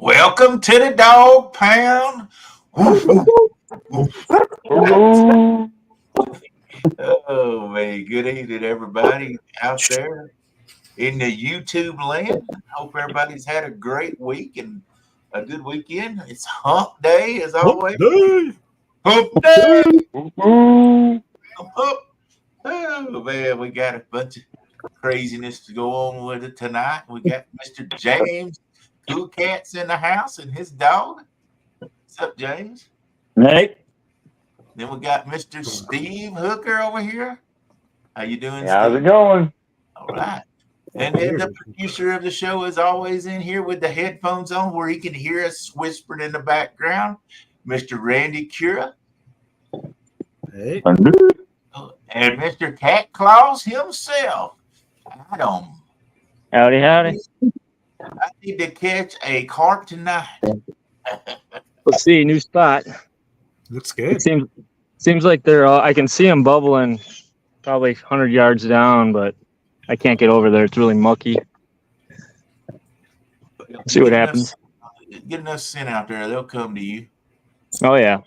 Welcome to the dog pound. Oh, man. Good evening, everybody out there in the YouTube land. Hope everybody's had a great week and a good weekend. It's hump day, as always. Hump day. Hump. Oh, man. We got a bunch of craziness to go on with it tonight. We got Mr. James Cool Cat's in the house and his dog. What's up, James? Hey. Then we got Mr. Steve Hooker over here. How you doing, How's Steve? it going? All right. And then the producer of the show is always in here with the headphones on where he can hear us whispering in the background, Mr. Randy Cura. Hey. And Mr. Cat Claus himself, Adam. Howdy, howdy. I need to catch a carp tonight. Let's see, new spot. Looks good. It seems like they're all, I can see them bubbling probably 100 yards down, but I can't get over there. It's really mucky. See what happens. Get enough scent out there, they'll come to you. Oh, yeah.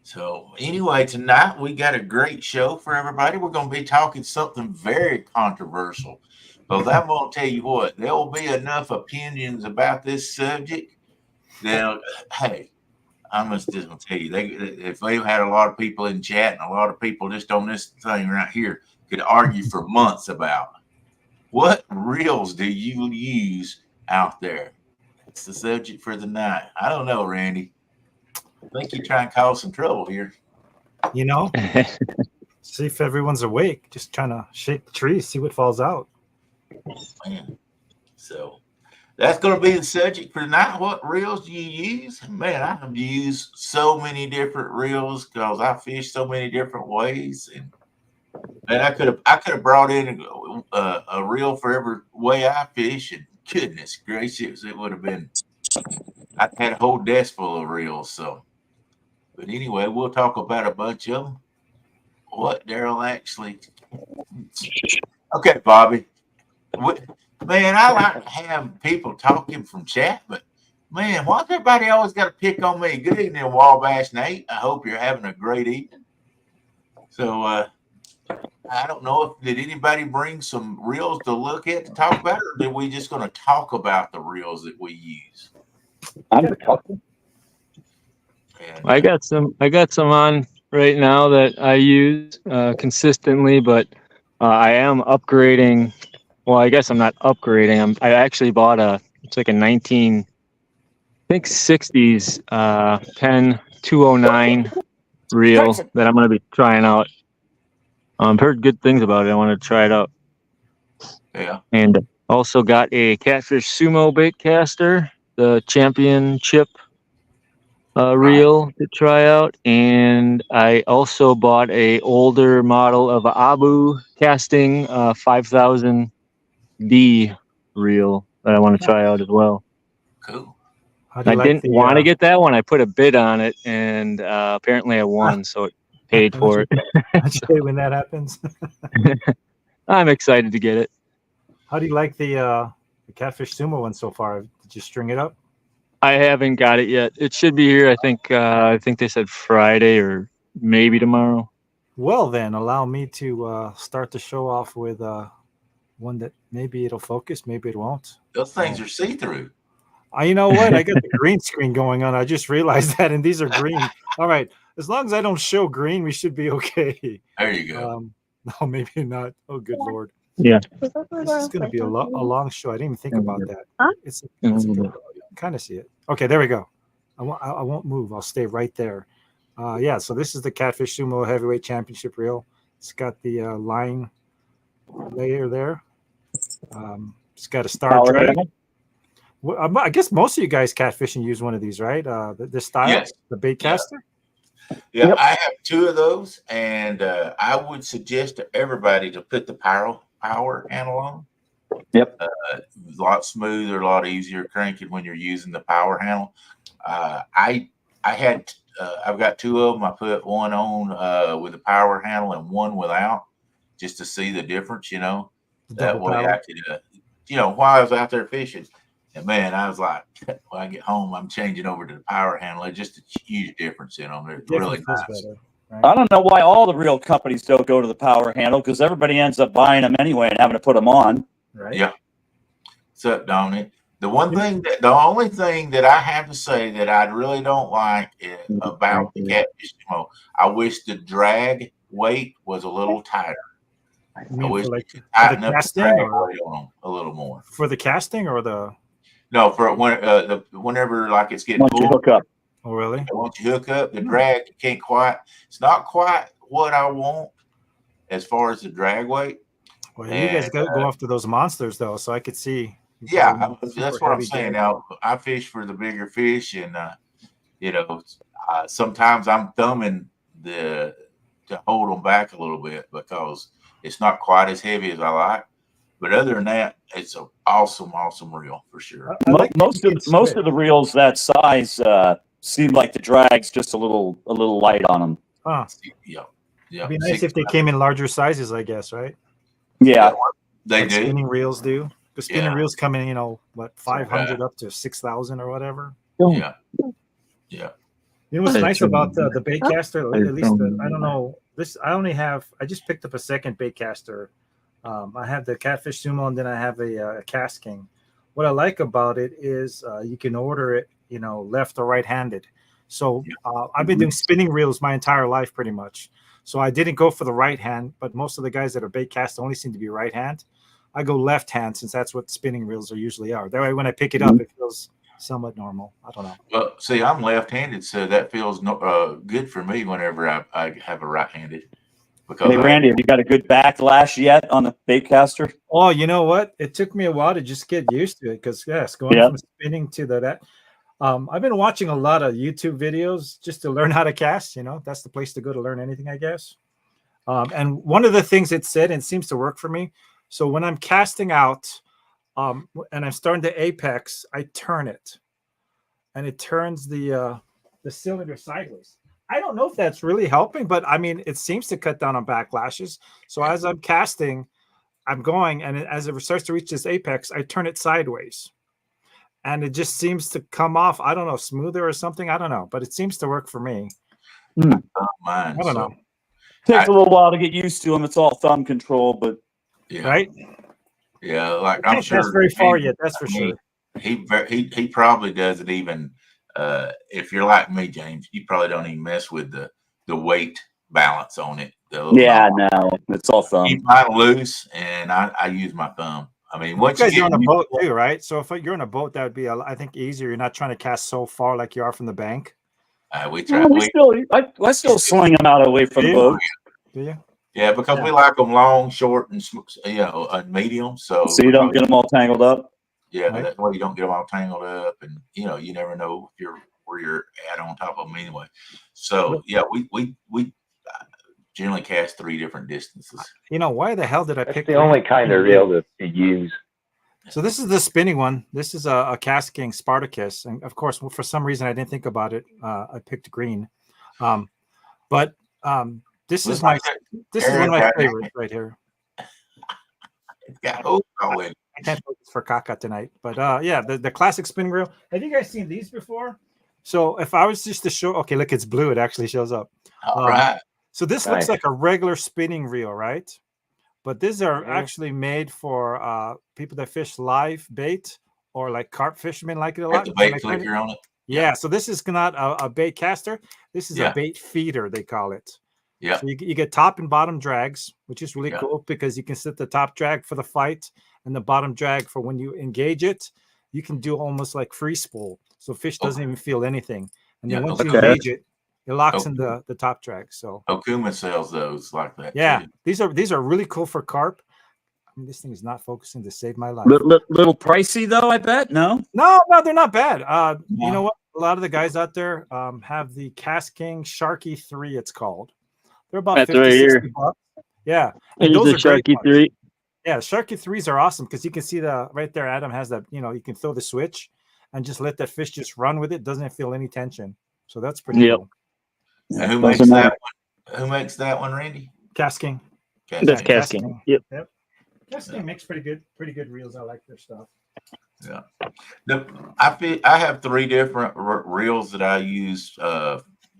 So anyway, tonight we got a great show for everybody. We're going to be talking something very controversial. But I'm going to tell you what, there will be enough opinions about this subject. Now, hey, I'm just going to tell you, if they've had a lot of people in chat and a lot of people just on this thing right here could argue for months about what reels do you use out there? That's the subject for the night. I don't know, Randy. I think you're trying to cause some trouble here. You know, see if everyone's awake. Just trying to shake the tree, see what falls out. Man. So that's going to be the subject for tonight. What reels do you use? Man, I have used so many different reels because I fish so many different ways, and I could have brought in a reel for every way I fish, and goodness gracious, it would have been. I had a whole desk full of reels. So, but anyway, we'll talk about a bunch of them. What Daryl actually? Okay, Bobby. Man, I like to have people talking from chat, but man, why's everybody always got to pick on me? Good evening, Wabash Nate. I hope you're having a great evening. So, I don't know did anybody bring some reels to look at to talk about, or did we just going to talk about the reels that we use? I'm talking. I got some on right now that I use consistently, but I am upgrading. Well, I guess I'm not upgrading. I actually bought it's like a 1960s Penn 209 reel that I'm going to be trying out. Heard good things about it. I want to try it out. Yeah. And also got a Catfish Sumo bait caster, the championship reel to try out. And I also bought a older model of a Abu casting 5000 D reel that I want to try out as well. Cool. I didn't want to get that one. I put a bid on it, and apparently I won, so it paid for it. When that happens. I'm excited to get it. How do you like the Catfish Sumo one so far? Did you string it up? I haven't got it yet. It should be here. I think they said Friday or maybe tomorrow. Well, then allow me to start the show off with one that maybe it'll focus, maybe it won't. Those things are see-through. You know what? I got the green screen going on. I just realized that, and these are green. All right. As long as I don't show green, we should be okay. There you go. No, maybe not. Oh, good Lord. Yeah. This is going to be a long show. I didn't even think about that. It's kind of see it. Okay, there we go. I won't move. I'll stay right there. Yeah, so this is the Catfish Sumo Heavyweight Championship reel. It's got the line layer there. It's got a star drag. Well, I guess most of you guys catfishing use one of these, right? This style, Yes. the bait caster. Yeah, Yep. I have 2 of those, and I would suggest to everybody to put the power handle on. Yep. A lot smoother, a lot easier cranking when you're using the power handle. I've got 2 of them. I put one on with the power handle and one without, just to see the difference. The That double way power. I could, while I was out there fishing, and man, I was like, when I get home, I'm changing over to the power handle. It's just a huge difference in them. They're really Definitely feels nice. better, right? I don't know why all the reel companies don't go to the power handle, because everybody ends up buying them anyway and having to put them on. Right. Yeah. So, Dominic, the only thing that I have to say that I really don't like about the catfish remote, I wish the drag weight was a little tighter. You I mean wish for you could the tighten up the casting drag or weight on them a little more. for the casting or the? No, for whenever like it's getting Once you full. hook up. Oh, really? Once you hook up, the drag it's not quite what I want as far as the drag weight. Well, you guys go after those monsters though, so I could see. Yeah, that's what I'm heavy saying. drag. Now I fish for the bigger fish, and sometimes I'm thumbing to hold them back a little bit because it's not quite as heavy as I like. But other than that, it's an awesome reel for sure. Most of the reels that size seem like the drag's just a little light on them. Huh. Yeah. It'd be nice if they came in larger sizes, I guess, right? Yeah. They like do. Spinning reels do. The spinning Yeah. reels come in, 500 up to 6,000 or whatever. Yeah. You know what's nice about the bait caster? At least I don't know. I just picked up a second bait caster. I have the Catfish Sumo, and then I have a Cast King. What I like about it is you can order it, left or right-handed. So I've been doing spinning reels my entire life pretty much. So I didn't go for the right hand, but most of the guys that are bait cast only seem to be right hand. I go left hand since that's what spinning reels usually are. That way when I pick it up, it feels somewhat normal. I don't know. Well, see, I'm left-handed, so that feels good for me whenever I have a right-handed. Because Hey, Randy, have you got a good backlash yet on the bait caster? Oh, you know what? It took me a while to just get used to it because, going from spinning to that. I've been watching a lot of YouTube videos just to learn how to cast. That's the place to go to learn anything, I guess. And one of the things it said, and it seems to work for me. So when I'm casting out and I'm starting to apex, I turn it, and it turns the cylinder sideways. I don't know if that's really helping, but I mean, it seems to cut down on backlashes. So as I'm casting, I'm going, and as it starts to reach this apex, I turn it sideways. And it just seems to come off, I don't know, smoother or something. I don't know, but it seems to work for me. Mine, I don't know. Takes a little while to get used to them. It's all thumb control, but right? Yeah, like I'm sure that's very far yet. That's for sure. He probably doesn't even. If you're like me, James, you probably don't even mess with the weight balance on it. No, it's all thumb. Keep mine loose, and I use my thumb. I mean, once you guys are on a boat too, right? So if you're on a boat, that would be, I think, easier. You're not trying to cast so far like you are from the bank. We try. I still sling them out away from the boat. Do you? Yeah, because we like them long, short, and medium. So you don't get them all tangled up. Yeah, right. That's why you don't get them all tangled up, and you never know where you're at on top of them anyway. So yeah, we generally cast 3 different distances. Why the hell did I pick the only kind of reel to use? So this is the spinning one. This is a Cast King Spartacus, and of course, for some reason I didn't think about it. I picked green, but this is one of my favorites right here. It's got hope on it. I can't focus for Kaka tonight, but the classic spinning reel. Have you guys seen these before? So if I was just to show, okay, look, it's blue. It actually shows up. All right. So this looks like a regular spinning reel, right? But these are actually made for people that fish live bait or like carp fishermen like it a lot. The bait clicker on it. Yeah. So this is not a bait caster. This is a bait feeder, they call it. Yeah. So you get top and bottom drags, which is really cool because you can set the top drag for the fight and the bottom drag for when you engage it. You can do almost like free spool. So fish doesn't even feel anything. And then once you engage it, It locks in the top drag. So Okuma sells those like that. yeah, too. these are really cool for carp. I mean, this thing is not focusing to save my life. Little pricey though, I bet. No. No, they're not bad. You No. know what? A lot of the guys out there have the Cast King Sharky 3, it's called. They're about That's 50, right 60 here. bucks. Yeah. And Here's those the are great Sharky ones. 3. Yeah, Sharky 3s are awesome because you can see the right there. Adam has that, you can throw the switch and just let that fish just run with it. Doesn't feel any tension. So that's pretty Yep. cool. And who Doesn't makes matter. that one? Who makes that one, Randy? Cast King. Cast That's King. Cast King. Yep. Cast King makes pretty good reels. I like their stuff. Yeah. I have 3 different reels that I use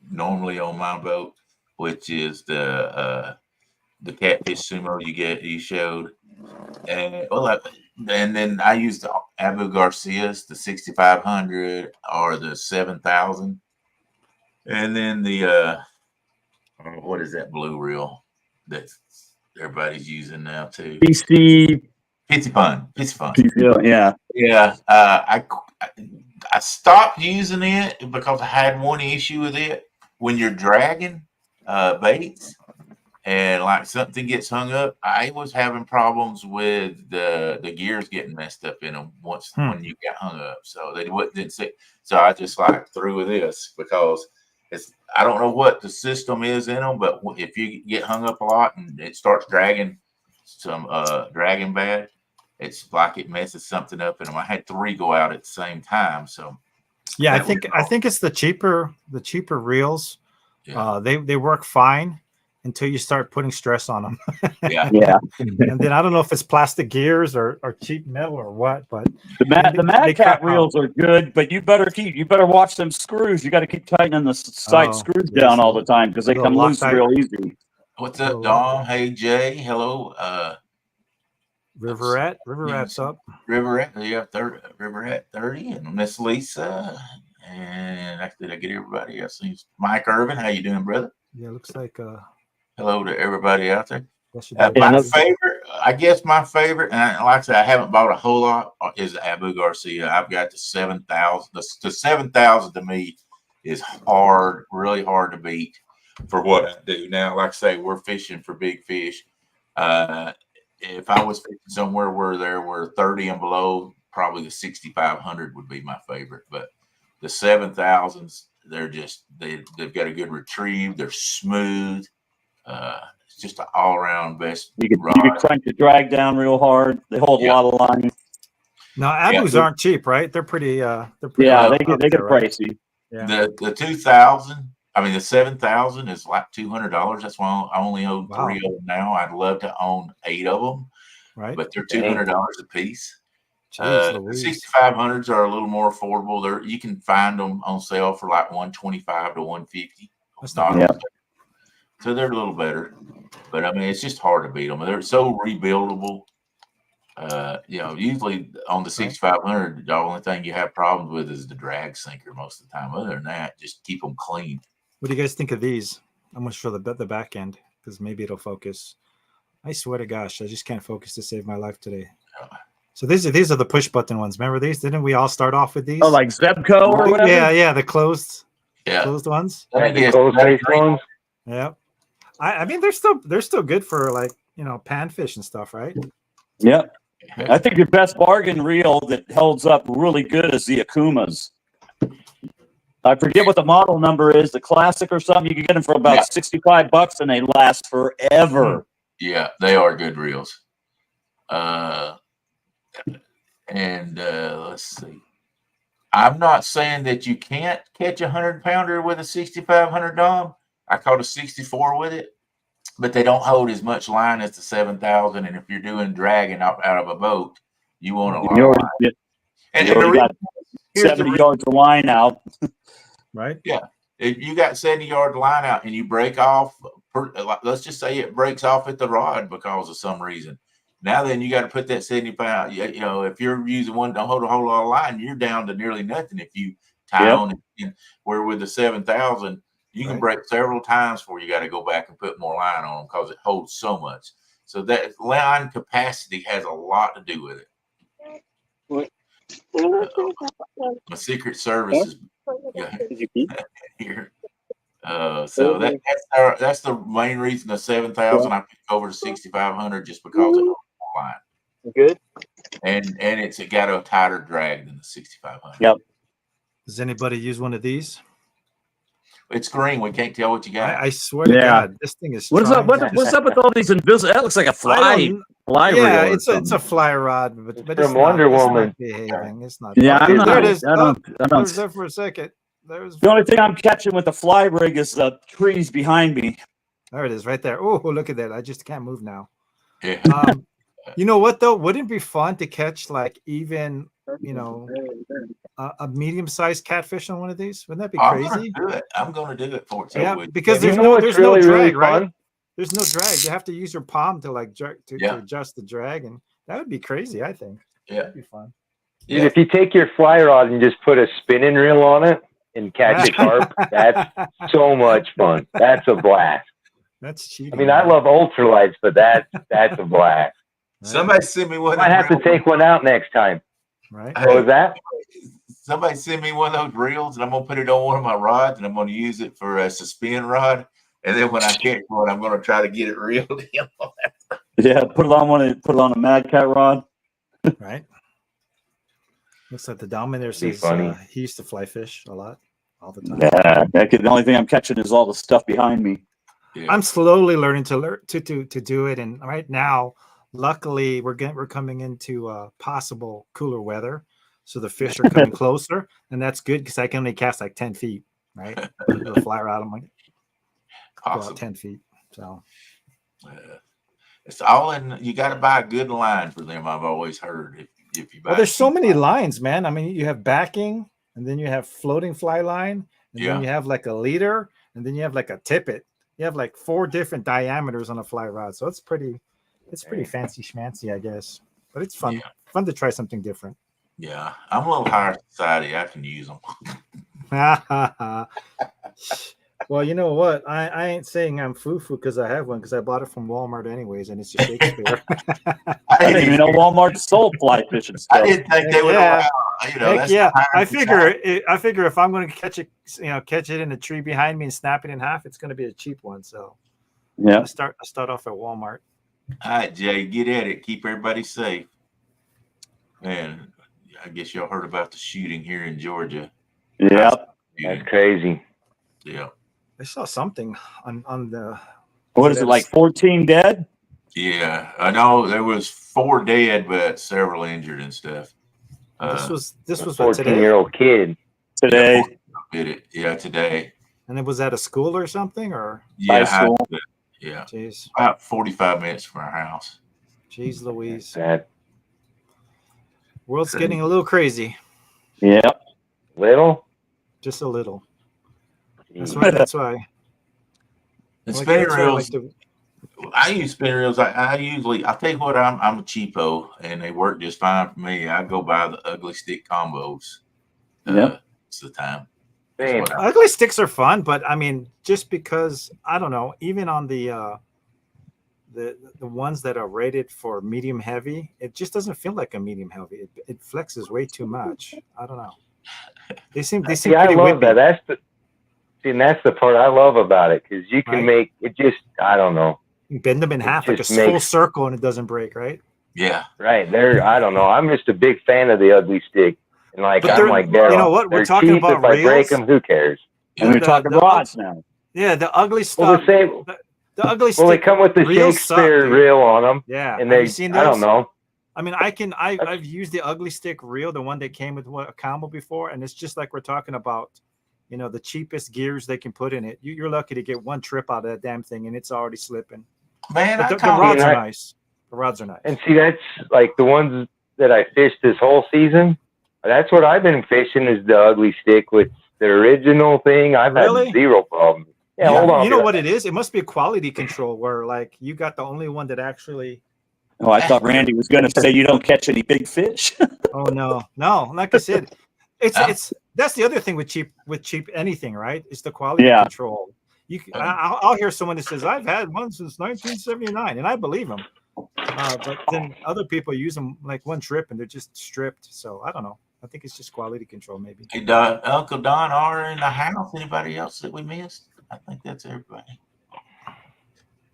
normally on my boat, which is the Catfish Sumo you showed, and and then I use the Abu Garcias, the 6500 or the 7000, and then the what is that blue reel that everybody's using now too? PC. Pitsy Fun. Yeah. Yeah, I stopped using it because I had one issue with it. When you're dragging baits and like something gets hung up, I was having problems with the gears getting messed up in them when you got hung up. So they didn't say. So I just like threw with this because I don't know what the system is in them, but if you get hung up a lot and it starts dragging dragging bad, it's like it messes something up in them. I had 3 go out at the same time. So yeah, I think it's the cheaper reels. yeah. They work fine until you start putting stress on them. Yeah. And then I don't know if it's plastic gears or cheap metal or what, but The Mad Cat crap out. reels are good, but you better watch them screws. You got to keep tightening the side screws down all the time because they come loose real easy. What's up, Dom? Hey, Jay. Hello. Riveret's up. Riverette, yeah, Riverette 30, and Miss Lisa, and did I get everybody? I see Mike Irvin. How you doing, brother? Yeah, looks like hello to everybody out there. My favorite, I guess my favorite, and like I said, I haven't bought a whole lot, is the Abu Garcia. I've got the 7000. The 7000 to me is hard, really hard to beat for what I do. Now, like I say, we're fishing for big fish. If I was fishing somewhere where there were 30 and below, probably the 6500 would be my favorite. But the 7000s, they've got a good retrieve. They're smooth. It's just an all around best. You can crank the drag down real hard. They hold a lot of line. Now Abus aren't cheap, right? They're pretty. They get pricey. Yeah. The 2000. I mean, the 7000 is like $200. That's why I only own 3 of them now. I'd love to own 8 of them, right? But they're $200 a piece. The 6500s are a little more affordable. You can find them on sale for like $125 to $150. That's not bad. So they're a little better, but I mean, it's just hard to beat them. They're so rebuildable. Usually on the 6500, the only thing you have problems with is the drag sinker most of the time. Other than that, just keep them clean. What do you guys think of these? I'm gonna show the back end because maybe it'll focus. I swear to gosh, I just can't focus to save my life today. So these are the push button ones. Remember these? Didn't we all start off with these? Oh, like Zebco or whatever? Yeah, the closed ones. Closed face ones. Yeah. I mean, they're still good for like panfish and stuff, right? Yep. I think your best bargain reel that holds up really good is the Akumas. I forget what the model number is, the classic or something. You can get them for about $65 and they last forever. Yeah, they are good reels. Let's see. I'm not saying that you can't catch a 100-pounder with a 6500 Dom. I caught a 64 with it, but they don't hold as much line as the 7000. And if you're doing dragging out of a boat, you want a lot of line. And you already got 70 yards of line out. Right? Yeah. If you got 70-yard line out and you break off, let's just say it breaks off at the rod because of some reason. Now then you got to put that 70-pound. If you're using one, don't hold a whole lot of line, you're down to nearly nothing. If you tie on it, where with the 7000, you can break several times before you got to go back and put more line on them because it holds so much. So that line capacity has a lot to do with it. My Secret Service is here. So that's the main reason the 7,000 I picked over to 6,500 just because of the line. Good. And it's got a tighter drag than the 6,500. Yep. Does anybody use one of these? It's green. We can't tell what you got. I swear to Yeah. God, this thing is. What's up? trying What's up with all these invisible? That looks like a fly Yeah, reel. Or it's a fly rod, but It's it's from not, Wonder it's Woman. not behaving. It's not. Yeah, I Okay, don't there it know. is. I don't. There's there for a second. There's The only thing I'm catching with the fly rig is the trees behind me. there it is, right there. Oh, look at that! I just can't move now. Yeah. You know what though? Wouldn't it be fun to catch like even a medium-sized catfish on one of these? Wouldn't that be crazy? I'm gonna do it for it. Yeah, So because You there's know no what's there's really, no really drag, right? fun? There's no drag. You have to use your palm to like to Yeah. adjust the drag, and that would be crazy. I think. Yeah. That'd be fun. Dude, Yeah. if you take your fly rod and just put a spinning reel on it and catch a carp, that's so much fun. That's a blast. That's cheating. I mean, I love ultralights, but that's a blast. Somebody send me one. I have to take one out next time. Right. What was that? Somebody send me one of those reels, and I'm gonna put it on one of my rods, and I'm gonna use it for a suspend rod. And then when I catch one, I'm gonna try to get it reeled in. Yeah, put it on a Mad Cat rod. Right. Looks like the Dominator Be says funny. he used to fly fish a lot, all the time. Yeah, the only thing I'm catching is all the stuff behind me. Yeah. I'm slowly learning to do it, and right now, luckily, we're coming into possible cooler weather, so the fish are coming closer, and that's good because I can only cast like 10 feet, right? The fly rod, I'm like go out Awesome. 10 feet. So It's all in. You got to buy a good line for them. I've always heard. If you buy, well, there's so many lines, man. I mean, you have backing, and then you have floating fly line, and Yeah. then you have like a leader, and then you have like a tippet. You have like 4 different diameters on a fly rod, so it's pretty fancy schmancy, I guess. But it's fun, fun to try something different. Yeah, I'm a little higher society. I can use them. Well, you know what? I ain't saying I'm foo-foo because I have one because I bought it from Walmart anyways, and it's a Shakespeare. I didn't even know Walmart sold fly fishing stuff. I didn't think they would allow. You know, Heck that's yeah, the I higher figure if I'm going to catch it, catch it in a tree behind me and snap it in half, it's going to be a cheap one. So Yeah. I start off at Walmart. All right, Jay, get at it. Keep everybody safe. And I guess y'all heard about the shooting here in Georgia. Yep. That's crazy. Yeah. I saw something on the. What is it, like 14 dead? Yeah, I know there was 4 dead, but several injured and stuff. This was what, today? 14-year-old kid. Today. Did it? Yeah, today. And it was at a school or something, or Yeah, High school. yeah, jeez, about 45 minutes from our house. jeez, Louise, That world's getting a little crazy, Yep. little. just a little. That's Jeez. why. That's why. And Like, spinning that's why I reels, like to- I use spinning reels. I usually, I'll tell you what, I'm a cheapo, and they work just fine for me. I go buy the ugly stick combos. Yep. It's the time. Same. That's what I- Ugly sticks are fun, but I mean, just because I don't know, even on the ones that are rated for medium heavy, it just doesn't feel like a medium heavy. It flexes way too much. I don't know. They seem See, I pretty love whippy. that. That's the part I love about it because you can Right. make it just. I don't know. You bend them in half like a just full makes- circle and it doesn't break, right? Yeah. Right there, I don't know. I'm just a big fan of the ugly stick, and like But I'm they're- like, you know what? We're they're talking cheap. about If I break reels. them, who cares? And we're The- talking the rods now. Yeah, the ugly Well, stuff. the same. The ugly Well, they stick. come with the reels suck, Shakespeare dude. reel on them, Yeah, and have they. you seen I those? don't know. I mean, I've used the ugly stick reel, the one that came with a combo before, and it's just like we're talking about, the cheapest gears they can put in it. You're lucky to get one trip out of that damn thing, and it's already slipping. Man, But I the told rods you are that- nice. The rods are nice. And see, that's like the ones that I fished this whole season. That's what I've been fishing is the ugly stick with the original thing. I've Really? had zero problems. Yeah, Yeah, hold on. You know what it is? It must be a quality control where like you got the only one that actually. Oh, I thought Randy was going to say you don't catch any big fish. Oh no. Like I said, Huh? it's that's the other thing with cheap anything, right? It's the quality Yeah. control. I'll hear someone that says I've had one since 1979, and I believe them. But then other people use them like one trip and they're just stripped. So I don't know. I think it's just quality control, maybe. Hey, Uncle Don are in the house. Anybody else that we missed? I think that's everybody.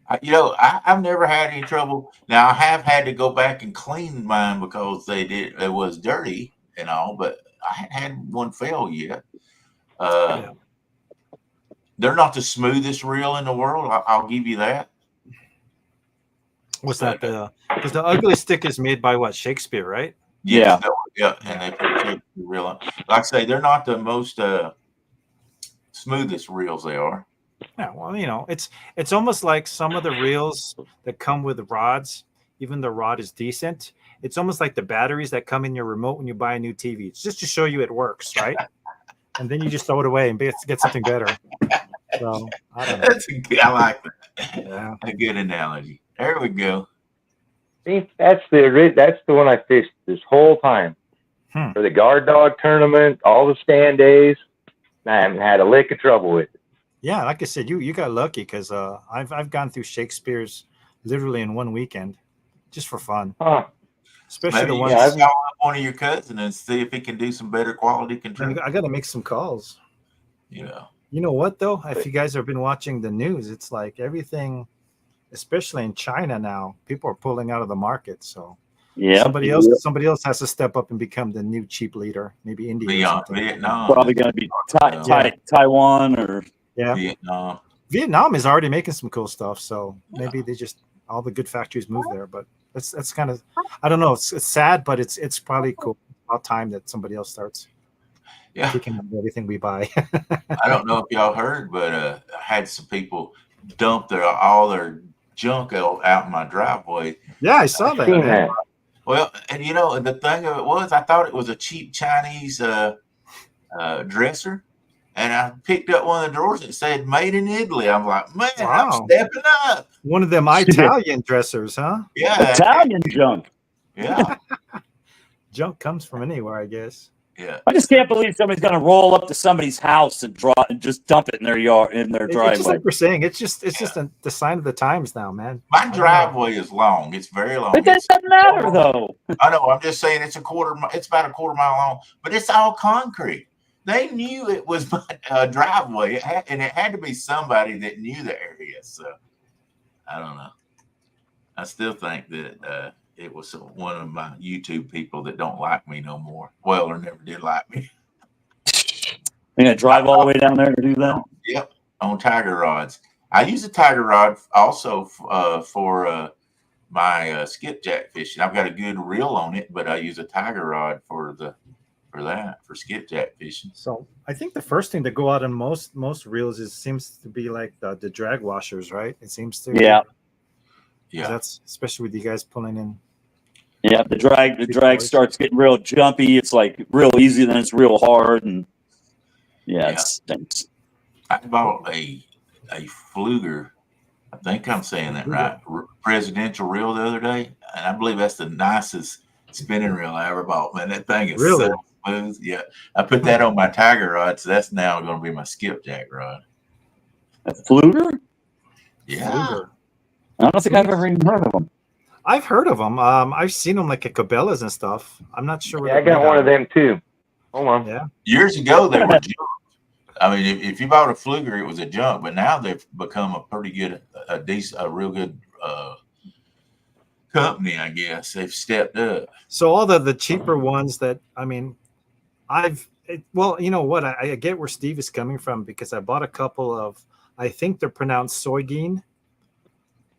I've never had any trouble. Now I have had to go back and clean mine because it was dirty and all, but I hadn't had one fail yet. Yeah. They're not the smoothest reel in the world. I'll give you that. What's that? Because the ugly stick is made by what, Shakespeare, right? Yes, yeah, and they put Shakespeare reel on. Like I say, they're not the most smoothest reels. They are. Yeah, well, it's almost like some of the reels that come with rods, even the rod is decent. It's almost like the batteries that come in your remote when you buy a new TV. It's just to show you it works, right? And then you just throw it away and get something better. So I don't know. I like that. Yeah. A good analogy. There we go. See, that's the one I fished this whole time. For the guard dog tournament, all the stand days. I haven't had a lick of trouble with it. Yeah, like I said, you got lucky because I've gone through Shakespeare's literally in one weekend, just for fun. Huh. Especially Maybe the you ones. can call up one of your cousins and see if he can do some better quality control. I got to make some calls. You know what though? If you guys have been watching the news, it's like everything, especially in China now, people are pulling out of the market. So yeah, somebody else has to step up and become the new cheap leader. Maybe India. Or something. Vietnam. Probably going to be Taiwan or Vietnam. Vietnam is already making some cool stuff. So maybe they just all the good factories move there. But that's kind of, I don't know. It's sad, but it's probably cool. About time that somebody else starts. Yeah, taking up everything we buy. I don't know if y'all heard, but I had some people dump all their junk out in my driveway. Yeah, I saw that. Man. Well, and the thing of it was, I thought it was a cheap Chinese dresser, and I picked up one of the drawers that said "Made in Italy." I'm like, man, I'm stepping up. One of them Italian dressers, huh? Yeah, Italian junk. Yeah, junk comes from anywhere, I guess. Yeah, I just can't believe somebody's going to roll up to somebody's house and just dump it in their yard, in their driveway. It's just like we're saying. It's just the sign of the times now, man. My driveway is long. It's very long. It doesn't matter though. I know. I'm just saying it's about a quarter mile long, but it's all concrete. They knew it was my driveway, and it had to be somebody that knew the area. So I don't know. I still think that it was one of my YouTube people that don't like me no more. Well, or never did like me. You're gonna drive all the way down there to do that? Yep, on tiger rods. I use a tiger rod also for my skipjack fishing. I've got a good reel on it, but I use a tiger rod for skipjack fishing. So I think the first thing to go out on most reels seems to be like the drag washers, right? It seems to. Yeah. Yeah. That's especially with you guys pulling in. Yeah, the drag starts getting real jumpy. It's like real easy, then it's real hard, and it stinks. I bought a Fluger. I think I'm saying that right. Presidential reel the other day, and I believe that's the nicest spinning reel I ever bought. Man, that thing is so smooth. Yeah, I put that on my tiger rod, so that's now going to be my skipjack rod. A Fluger? Yeah. Fluger. I don't think I've ever even heard of them. I've heard of them. I've seen them like at Cabela's and stuff. I'm not sure. Yeah, I got one of them too. Hold on. Yeah. Years ago, they were junk. I mean, if you bought a Fluger, it was a junk, but now they've become a pretty good, a real good company, I guess. They've stepped up. So all the cheaper ones that, I mean, well, you know what? I get where Steve is coming from because I bought a couple of, I think they're pronounced soybean.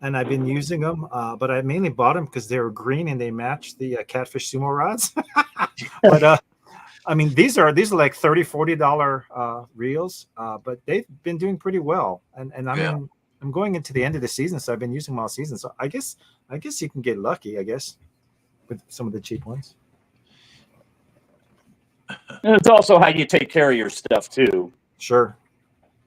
And I've been using them, but I mainly bought them because they were green and they matched the Catfish Sumo rods. But I mean, these are like $30-$40 reels, but they've been doing pretty well. And I mean, I'm going into the end of the season, so I've been using them all season. So I guess you can get lucky, I guess, with some of the cheap ones. And it's also how you take care of your stuff too. Sure.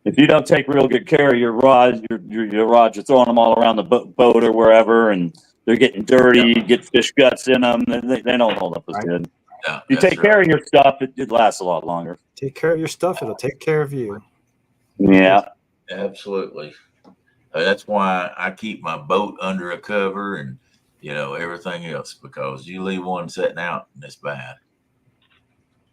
If you don't take real good care of your rods, your rods, you're throwing them all around the boat or wherever, and they're getting dirty, get fish guts in them. They don't hold up as good. Yeah, if you take care of your stuff, it lasts a lot longer. Take care of your stuff; it'll take care of you. Yeah, absolutely. That's why I keep my boat under a cover and everything else, because you leave one sitting out and it's bad.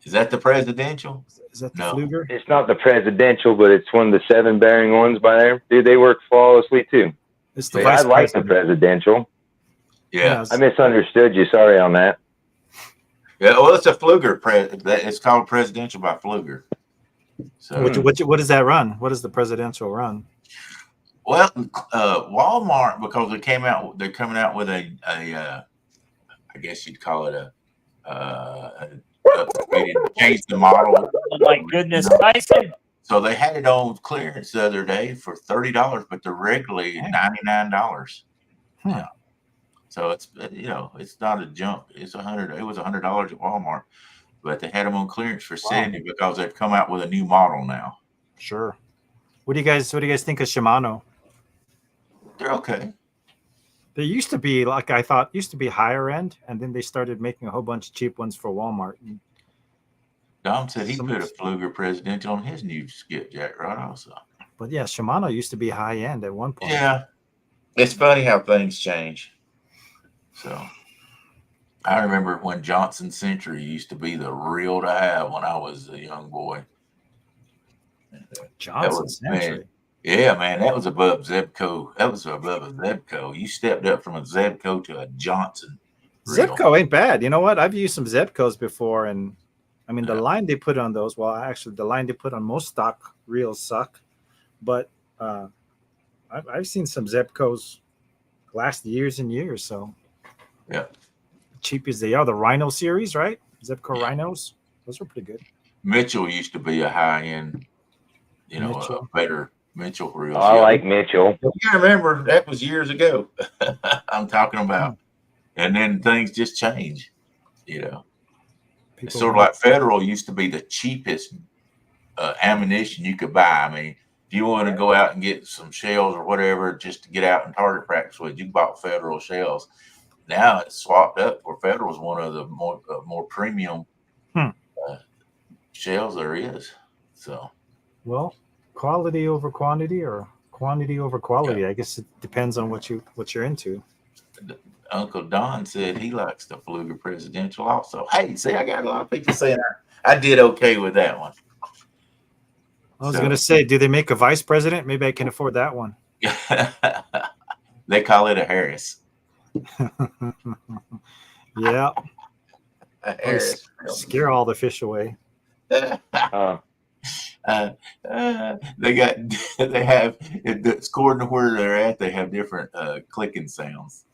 Is that the presidential? Is that the No. Fluger? It's not the presidential, but it's one of the 7 bearing ones by there. Dude, they work flawlessly too. It's the I vice like the president. presidential. Yeah. I misunderstood you. Sorry on that. Yeah. Well, it's a Fluger. It's called presidential by Fluger. So, What does that run? What does the presidential run? well, Walmart, because they're coming out with a I guess you'd call it change the model. Oh my goodness, Tyson. So they had it on clearance the other day for $30, but they're regularly $99. Yeah. So it's it's not a jump. It's $100. It was $100 at Walmart, but they had them on clearance for $70 because they've come out with a new model now. Sure. What do you guys think of Shimano? They're okay. They used to be used to be higher end, and then they started making a whole bunch of cheap ones for Walmart. Dom said he put a Fluger Presidential on his new skipjack rod also. But yeah, Shimano used to be high end at one point. Yeah. It's funny how things change. So I remember when Johnson Century used to be the reel to have when I was a young boy. Johnson Century. Yeah, man, that was above Zebco. That was above a Zebco. You stepped up from a Zebco to a Johnson reel. Zebco ain't bad. You know what? I've used some Zebcos before, and I mean the line they put on those. Well, actually, the line they put on most stock reels suck, but I've seen some Zebcos last years and years. So yeah, cheap as they are, the Rhino series, right? Zebco Rhinos, those were pretty good. Mitchell used to be a high end, a better Mitchell reel. I like Mitchell. Yeah, I remember that was years ago. I'm talking about, and then things just change. It's sort of like Federal used to be the cheapest ammunition you could buy. I mean, if you want to go out and get some shells or whatever just to get out and target practice with, you bought Federal shells. Now it's swapped up where Federal is one of the more premium shells there is. So, well, quality over quantity or quantity over quality. I guess it depends on what you're into. Uncle Don said he likes the Fluger Presidential also. Hey, see, I got a lot of people saying I did okay with that one. I was going to say, do they make a vice president? Maybe I can afford that one. They call it a Harris. Yeah. A Harris. Scare all the fish away. They have according to where they're at, they have different clicking sounds.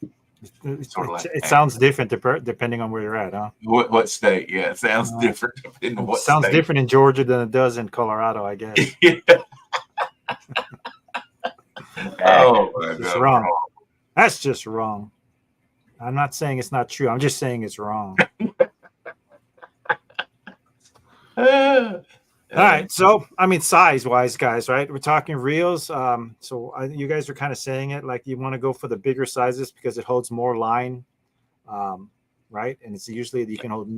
It sounds different depending on where you're at, huh? What state? Yeah, it sounds different depending on what state. Sounds different in Georgia than it does in Colorado, I guess. Oh my God. It's wrong. That's just wrong. I'm not saying it's not true. I'm just saying it's wrong. All right. So, I mean, size-wise, guys, right? We're talking reels. You guys are kind of saying it like you want to go for the bigger sizes because it holds more line, right? And it's usually you can hold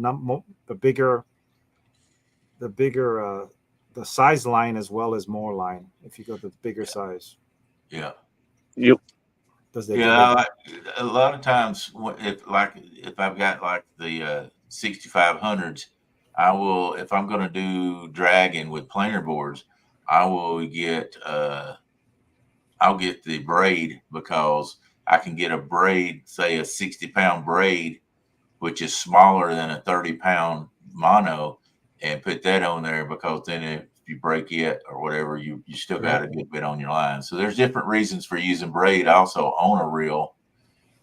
the size line as well as more line if you go to the bigger size. Yeah. Yep. A lot of times if I've got like the 6500s, I will, if I'm going to do dragging with planer boards, I'll get the braid because I can get a braid, say a 60-pound braid, which is smaller than a 30-pound mono, and put that on there because then if you break it or whatever, you still got a good bit on your line. So there's different reasons for using braid also on a reel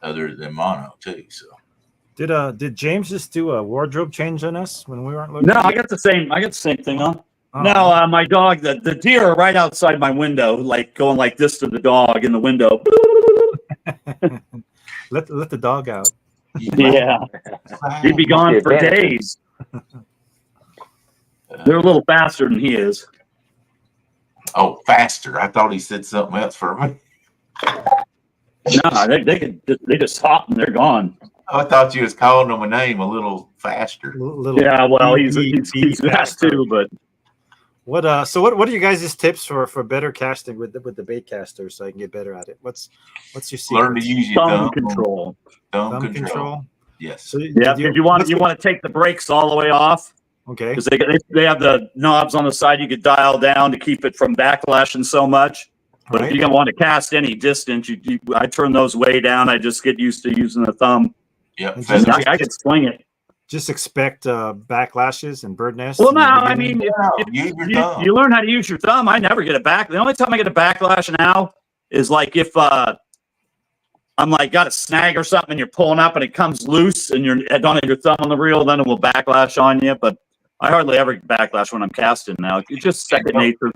other than mono too. So. Did James just do a wardrobe change on us when we weren't looking? No, I got the same thing on. No, my dog, the deer are right outside my window, like going like this to the dog in the window. let the dog out. Yeah, he'd be gone for days. They're a little faster than he is. Oh, faster! I thought he said something else for me. No, they just hop and they're gone. I thought you was calling him a name a little faster. Yeah, well, he's fast too, but what? So what are you guys' tips for better casting with the bait caster so I can get better at it? What's your secret? Learn to use your thumb control. Thumb control. Yes. So because you want to take the brakes all the way off. Okay. Because they have the knobs on the side you could dial down to keep it from backlashing so much. But if Right. you don't want to cast any distance, I turn those way down. I just get used to using the thumb. Yep. And Feather. I could swing it. Just expect backlashes and bird nests. Well, in no, the I beginning? mean, Use your thumb. you learn how to use your thumb. I never get it back. The only time I get a backlash now is like if I'm like got a snag or something and you're pulling up and it comes loose and you don't have your thumb on the reel, then it will backlash on you. But I hardly ever get backlash when I'm casting now. It's just second nature.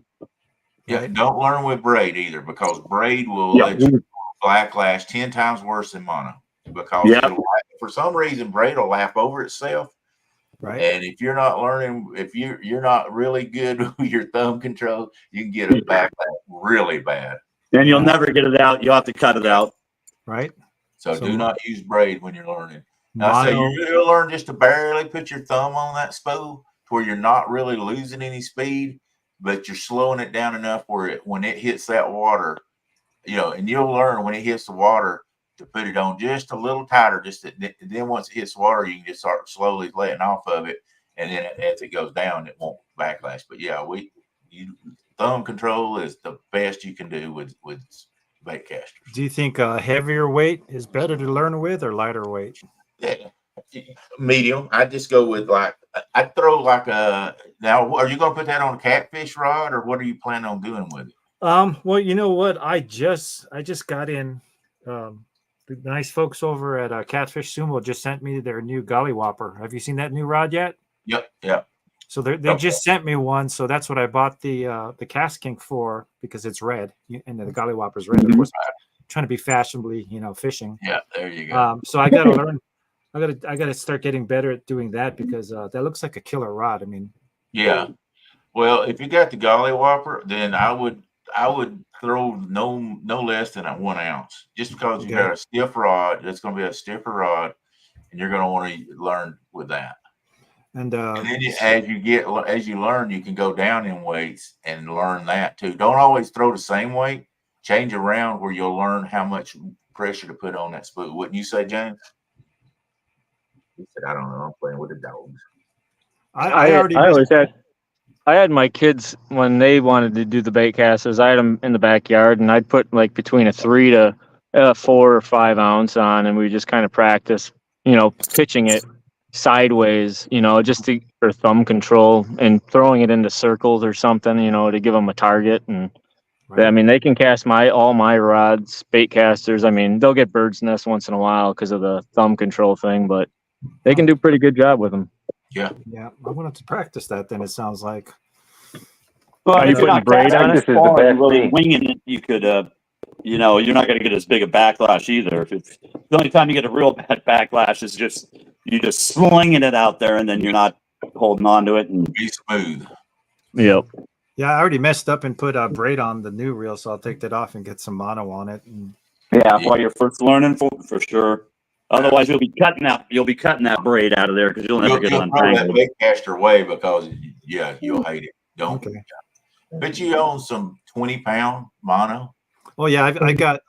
Yeah, Right. don't learn with braid either, because braid will let you backlash 10 times worse than mono. Because for some reason braid will lap over itself. Right. And if you're not learning, if you're not really good with your thumb control, you can get a backlash really bad. And you'll never get it out. You'll have to cut it out. Right. So do not use braid when you're learning. Now, Mono, so you'll learn just to barely put your thumb on that spool to where you're not really losing any speed, but you're slowing it down enough where when it hits that water, and you'll learn when it hits the water to put it on just a little tighter. Then once it hits water, you can just start slowly letting off of it, and then as it goes down, it won't backlash. But yeah, thumb control is the best you can do with bait casters. do you think heavier weight is better to learn with or lighter weight? Yeah, medium. I just go with I throw now. Are you going to put that on a catfish rod, or what are you planning on doing with it? Well, you know what? I just got in. The nice folks over at Catfish Sumo just sent me their new Golly Whopper. Have you seen that new rod yet? Yep. So they just sent me one. So that's what I bought the cast kink for, because it's red and the Golly Whopper's red. Of course, I'm trying to be fashionably, fishing. Yeah, there you go. So I got to learn. I got to start getting better at doing that, because that looks like a killer rod. I mean, yeah. Well, if you got the Golly Whopper, then I would throw no less than 1 ounce, just because you got a stiff rod. It's going to be a stiffer rod, and you're going to want to learn with that. And then as you learn, you can go down in weights and learn that too. Don't always throw the same weight. Change around where you'll learn how much pressure to put on that spool. Wouldn't you say, James? He said, "I don't know. I'm playing with the dogs." I had my kids when they wanted to do the bait casters. I had them in the backyard, and I'd put like between a 3 to 4 or 5 ounce on, and we just kind of practice, pitching it sideways, just for thumb control, and throwing it into circles or something, to give them a target. And right. I mean, they can cast all my rods, bait casters. I mean, they'll get bird's nest once in a while because of the thumb control thing, but they can do a pretty good job with them. Yeah. I wanted to practice that. Then it sounds like. Well, Are you if you're putting not braid on it? This is the best really thing. winging it, you could, you're not going to get as big a backlash either. The only time you get a real bad backlash is you just slinging it out there, and then you're not holding on to it. And Be smooth. Yep. Yeah, I already messed up and put a braid on the new reel, so I'll take that off and get some mono on it. And while you're first learning, for sure. Otherwise, you'll be cutting that braid out of there, because you'll never get it You'll throw that untangled. bait caster away, because you'll hate it. Don't. okay. Bet you own some 20-pound mono. Oh yeah, I've got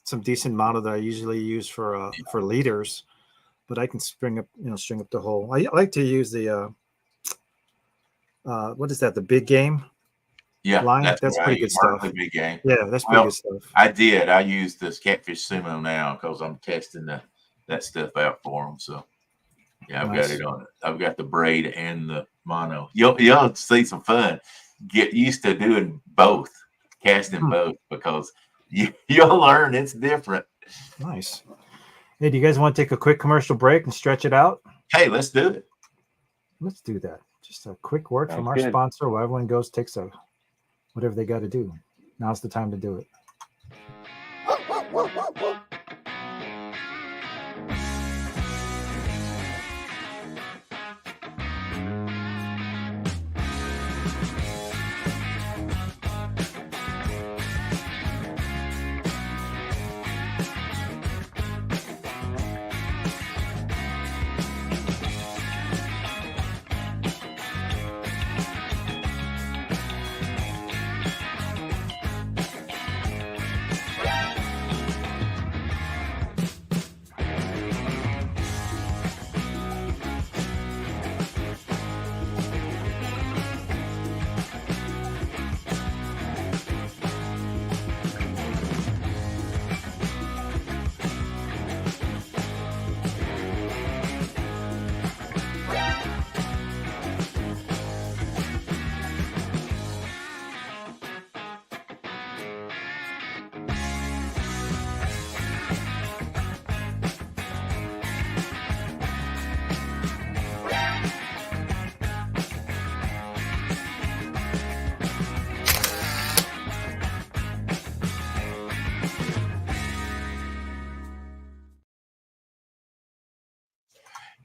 some decent mono that I usually use for leaders, but I can string up the whole. I like to use the what is that? The big game. Yeah, line. That's pretty good stuff. Big game. Yeah, that's pretty good stuff. I use this Catfish Sumo now because I'm testing that stuff out for them. So yeah, I've got it on it. I've got the braid and the mono. You'll see some fun. Get used to doing both, casting both, because you'll learn it's different. Nice. Hey, do you guys want to take a quick commercial break and stretch it out? Hey, let's do it. Let's do that. Just a quick word from our good. sponsor. While everyone goes, takes whatever they got to do. Now's the time to do it.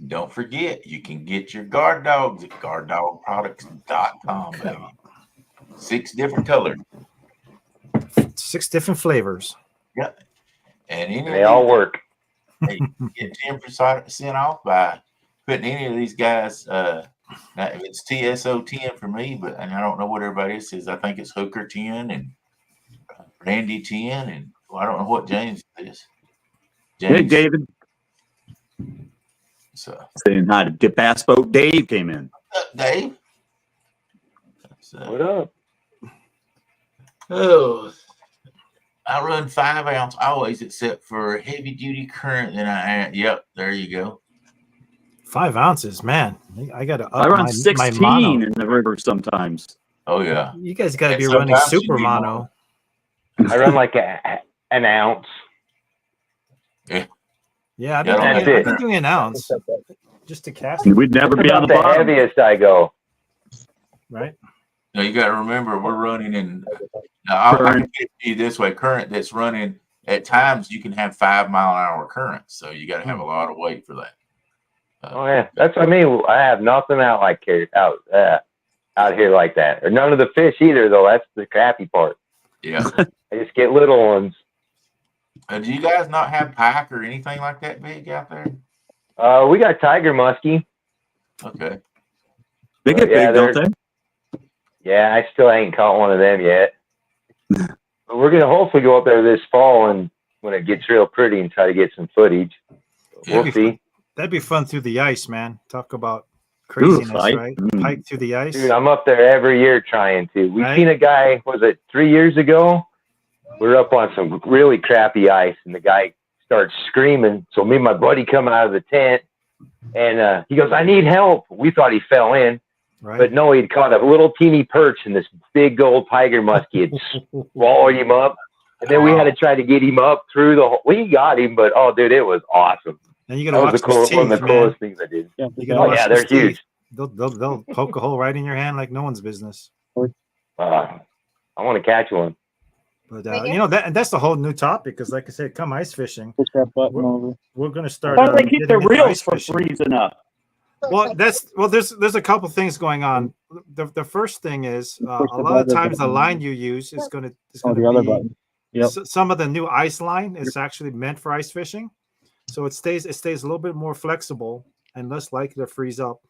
Don't forget, you can get your guard dogs at guarddogproducts.com, baby. 6 different colors. 6 different flavors. Yeah. And any And of they all these, work. hey, get 10% off by putting any of these guys. Now, if it's TSO 10 for me, and I don't know what everybody else says. I think it's Hooker 10 and Randy 10, and I don't know what James is. Hey, James. David. So, Saying hi to Bass Boat Dave came in. what's up, Dave? So, What up? oh, I run 5 ounce always, except for heavy duty current. Then I add, yep, there you go. 5 ounces, man. I got to up I run my 16 mono. in the river sometimes. Oh yeah. You guys got to And be running sometimes you super need mono. I run like an ounce. Yeah, Yeah, I've that's been it. doing an ounce just to cast, We'd never That's be on about the the bottom. heaviest I go. right? Now you got to remember we're running in. Now, I can put it to you this way: current that's running at times you can have 5-mile-an-hour current, so you got to have a lot of weight for that. Oh yeah, that's what I mean. I have nothing out like here, out here like that, or none of the fish either. Though that's the crappy part. Yeah. I just get little ones. Do you guys not have pike or anything like that big out there? We got tiger muskie. Okay. They get Yeah, big, don't they? Yeah, I still ain't caught one of them yet. But we're gonna hopefully go up there this fall and when it gets real pretty and try to get some footage. Yeah. We'll see. That'd be fun through the ice, man. Talk about craziness, fight. right? Mm. Pike through the ice. Dude, I'm up there every year trying to. We Right. seen a guy, was it 3 years ago? We were up on some really crappy ice and the guy starts screaming. So me and my buddy come out of the tent and he goes, I need help. We thought he fell in, Right. but no, he'd caught a little teeny perch and this big gold tiger muskie had swallowed him up. And then we had to try to get him up through the whole, we got him, but oh dude, it was awesome. And you That gotta was watch the cool, those teeth, one of the man. coolest things I did. You Oh gotta watch yeah, those they're huge. teeth. They'll poke a hole right in your hand like no one's business. I want to catch one. But that's the whole new topic. Because like I said, come ice fishing, Push that button over. we're gonna start. How do they keep their getting into reels ice from fishing. freezing up? Well, there's a couple things going on. The first thing is a lot of times the line you use is gonna the other be button. Yep. some of the new ice line is actually meant for ice fishing, so it stays a little bit more flexible and less likely to freeze up.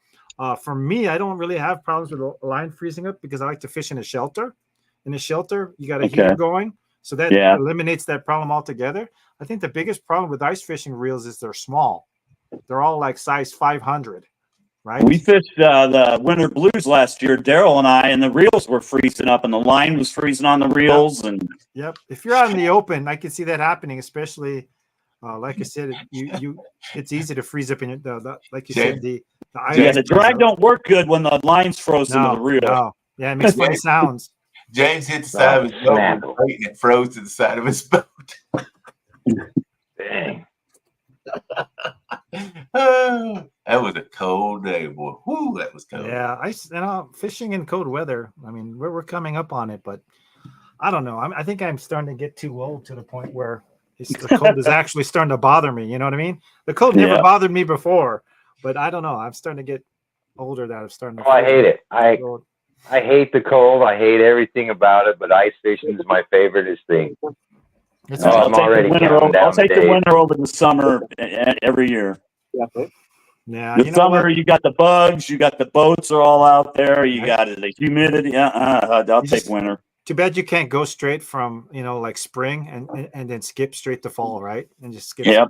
For me, I don't really have problems with the line freezing up because I like to fish in a shelter. In a shelter, you got a heater going, so that eliminates that problem altogether. I think the biggest problem with ice fishing reels is they're small. They're all like size 500, right? We fished the Winter Blues last year, Daryl and I, and the reels were freezing up, and the line was freezing on the reels. And Yep. If you're out in the open, I can see that happening, especially like I said, it's easy to freeze up in the like you said, the ice. the drag don't work good when the line's frozen to the reel. No. Yeah, it makes funny sounds. James hit the side of his boat and it froze to the side of his boat. Dang. That was a cold day, boy. Whoo, that was cold. Yeah, fishing in cold weather. I mean, we're coming up on it, but I don't know. I think I'm starting to get too old to the point where the cold is actually starting to bother me. You know what I mean? The cold never bothered me before, but I don't know. I'm starting to get older. That I'm starting to. Oh, I hate it. I hate the cold. I hate everything about it. But ice fishing is my favorite thing. I'll take the winter over the summer every year. Yeah, the summer you got the bugs, you got the boats are all out there, you got the humidity. I'll take winter. Too bad you can't go straight from like spring and then skip straight to fall, right? And just skip. Yep.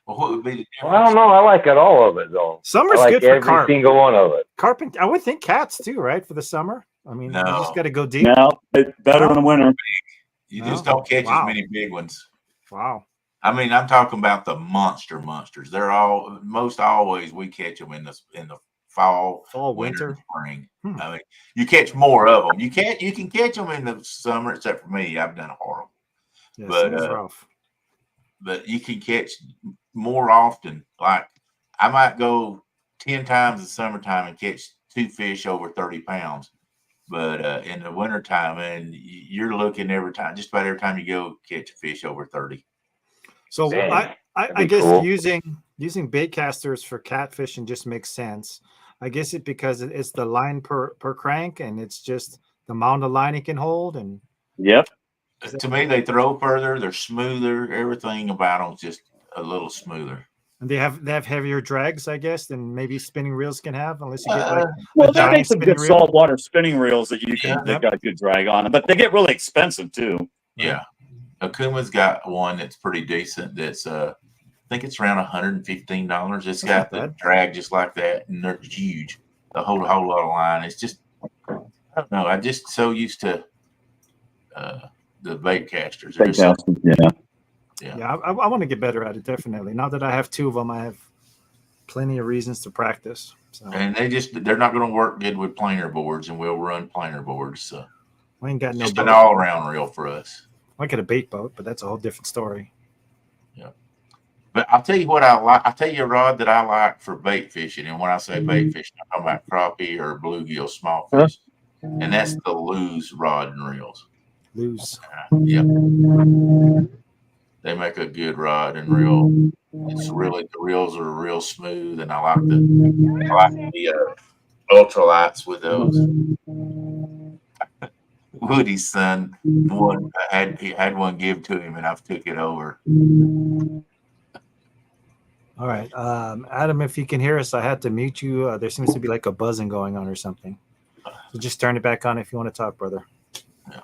Well, what would be the difference? Well, I don't know. I like it all of it though. Summer's I like good for every carp. single one of it. Carp, I would think cats too, right? For the summer. I mean, you just got to go deep. No, it's better than the winter. You just don't catch as many big ones. Wow. I mean, I'm talking about the monsters. They're most always we catch them in the fall, winter, spring. I mean, you catch more of them. You can catch them in the summer, except for me. I've done horrible. Yeah, but rough. But you can catch more often. Like I might go 10 times in summertime and catch 2 fish over 30 pounds. But in the wintertime, and you're looking just about every time you go catch a fish over 30. So I guess cool. using using bait casters for catfishing just makes sense. I guess because it's the line per crank, and it's just the amount of line it can hold. And Yep. To me, they throw further. They're smoother. Everything about them just a little smoother. and they have heavier drags, I guess, than maybe spinning reels can have, unless you get Uh, like Well, a they make giant some spinning good reel. saltwater spinning reels that you can. Yeah. They've got a good drag on them, but they get really expensive too. Yeah. Akuma's got one that's pretty decent. That's I think it's around $115. It's got the drag just like that, and they're huge. They hold a whole lot of line. It's just, I don't know. I just so used to the bait casters. They're just so, Yeah, I want to get better at it, definitely. Now that I have 2 of them, I have plenty of reasons to practice. So and they're not going to work good with planer boards, and we'll run planer boards. So I ain't got no just boat. an all around reel for us. I got a bait boat, but that's a whole different story. Yeah. But I'll tell you what I like. I'll tell you a rod that I like for bait fishing. And when I say bait fishing, I'm talking about crappie or bluegill, small fish. And that's the loathe rod and reels. Lose. Yep. They make a good rod and reel. It's really, the reels are real smooth, and I like the ultralights with those. Woody's son, he had one give to him, and I've took it over. All right, Adam, if you can hear us, I had to mute you. There seems to be like a buzzing going on or something. So just turn it back on if you want to talk, brother. Yeah.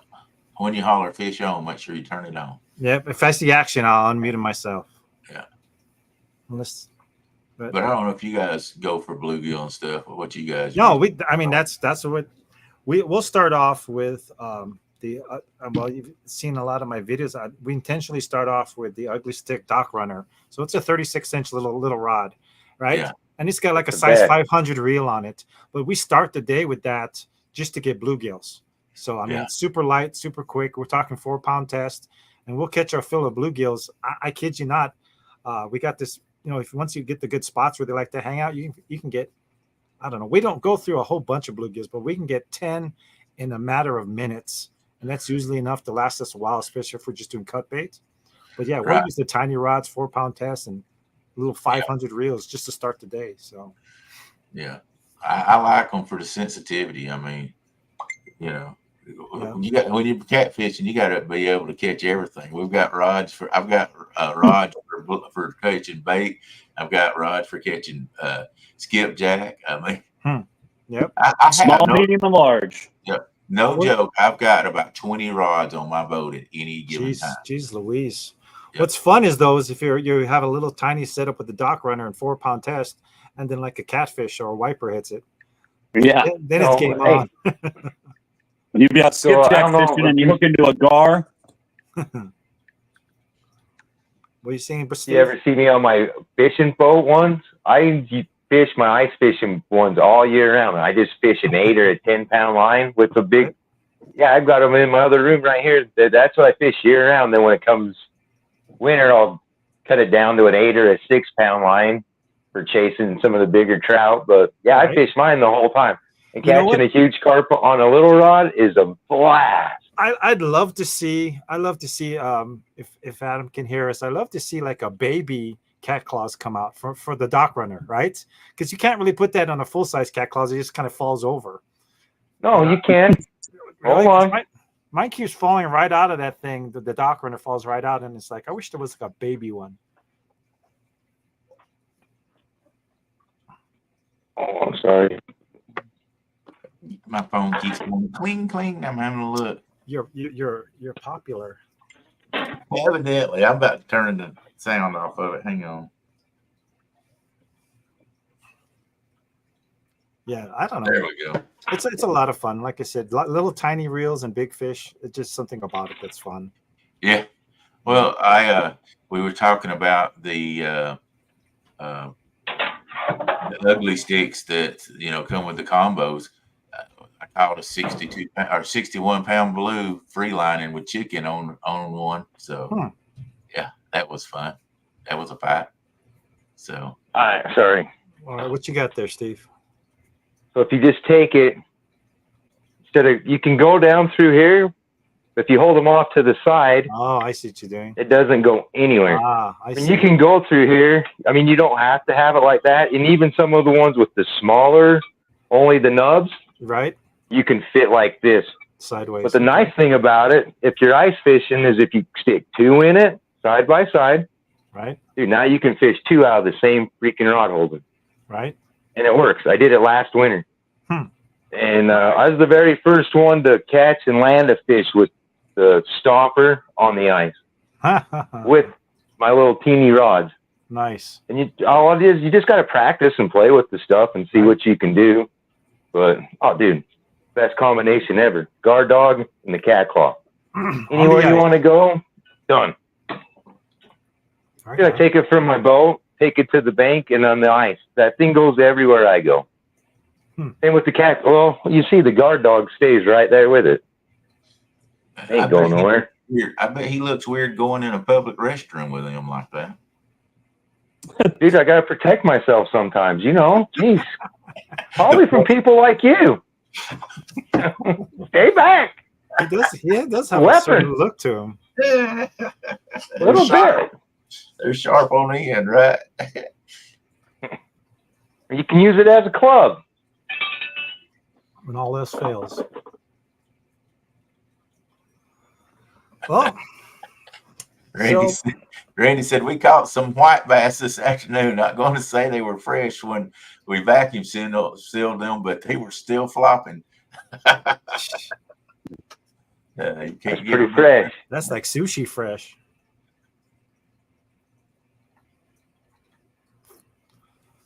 When you holler fish on, make sure you turn it on. Yep. If I see action, I'll unmute myself. Yeah. But I don't know if you guys go for bluegill and stuff, or what you guys. No, I mean that's what we'll start off with. Well, you've seen a lot of my videos. We intentionally start off with the ugly stick dock runner. So it's a 36-inch little rod, right? Yeah. And it's got like a size 500 reel on it. But we start the day with that just to get bluegills. So I mean, it's super light, super quick. We're talking 4-pound test, and we'll catch our fill of bluegills. I kid you not. We got this. If once you get the good spots where they like to hang out, you can get, I don't know. We don't go through a whole bunch of bluegills, but we can get 10 in a matter of minutes. And that's usually enough to last us a while, especially if we're just doing cut baits. But yeah, we'll use the tiny rods, 4-pound test, and little 500 reels just to start the day. So, yeah, I like them for the sensitivity. I mean, when you're catfishing, you got to be able to catch everything. I've got rods for catching bait. I've got rods for catching skipjack. I mean, yep. I small, medium, and large. Yep. No joke. I've got about 20 rods on my boat at any given time. Jeez Louise. Yep. What's fun is if you have a little tiny setup with the dock runner and 4-pound test, and then like a catfish or a wiper hits it. Yeah. Then it's game on. When you be out skipjack fishing and you hook into a gar. What are you saying, Steve? You ever see me on my fishing boat once? I fish my ice fishing ones all year round. I just fish an 8 or a 10-pound line with a big. Yeah, I've got them in my other room right here. That's what I fish year round. Then when it comes winter, I'll cut it down to an 8 or a 6-pound line for chasing some of the bigger trout. But yeah, I fish mine the whole time. And catching a huge carp on a little rod is a blast. I'd love to see. If Adam can hear us, I'd love to see like a baby cat claws come out for the dock runner, right? Because you can't really put that on a full size cat claws; it just kind of falls over. No, you can't. Really? Hold on. Mine keeps falling right out of that thing. The dock runner falls right out, and it's like I wish there was like a baby one. Oh, I'm sorry. My phone keeps going cling cling. I'm having a look. You're popular. Evidently, I'm about to turn the sound off of it. Hang on. Yeah, I don't know. There we go. It's a lot of fun. Like I said, little tiny reels and big fish. It's just something about it that's fun. Yeah. Well, we were talking about the ugly sticks that come with the combos. I caught a 61-pound blue free lining with chicken on one. So yeah, that was fun. That was a fight. So sorry. All right, what you got there, Steve? So if you just take it, you can go down through here If you hold them off to the side, Oh, I see what you're doing. it doesn't go anywhere. I And see. you can go through here. I mean, you don't have to have it like that. And even some of the ones with the smaller, only the nubs, Right? you can fit like this. Sideways. But the nice thing about it, if you're ice fishing, is if you stick 2 in it side by side, Right? dude, now you can fish 2 out of the same freaking rod holder. Right? And it works. I did it last winter. And I was the very first one to catch and land a fish with the stopper on the ice with my little teeny rods. Nice. And all it is, you just got to practice and play with the stuff and see what you can do. But, oh, dude, best combination ever. Guard dog and the cat claw. Anywhere you want to go, done. Right. I take it from my boat, take it to the bank, and on the ice. That thing goes everywhere I go. Same with the cat. Well, you see, the guard dog stays right there with it. Ain't going nowhere. I bet he looks weird going in a public restroom with him like that. Dude, I gotta protect myself sometimes, you know. Jeez. Probably from people like you. Stay back. He does have a Weapon. certain look to him. A little bit. They're sharp on the end, right? You can use it as a club. When all else fails. Well, Randy said we caught some white bass this afternoon. Not going to say they were fresh when we vacuum sealed them, but they were still flopping. You can't get Pretty fresh. that's like sushi fresh.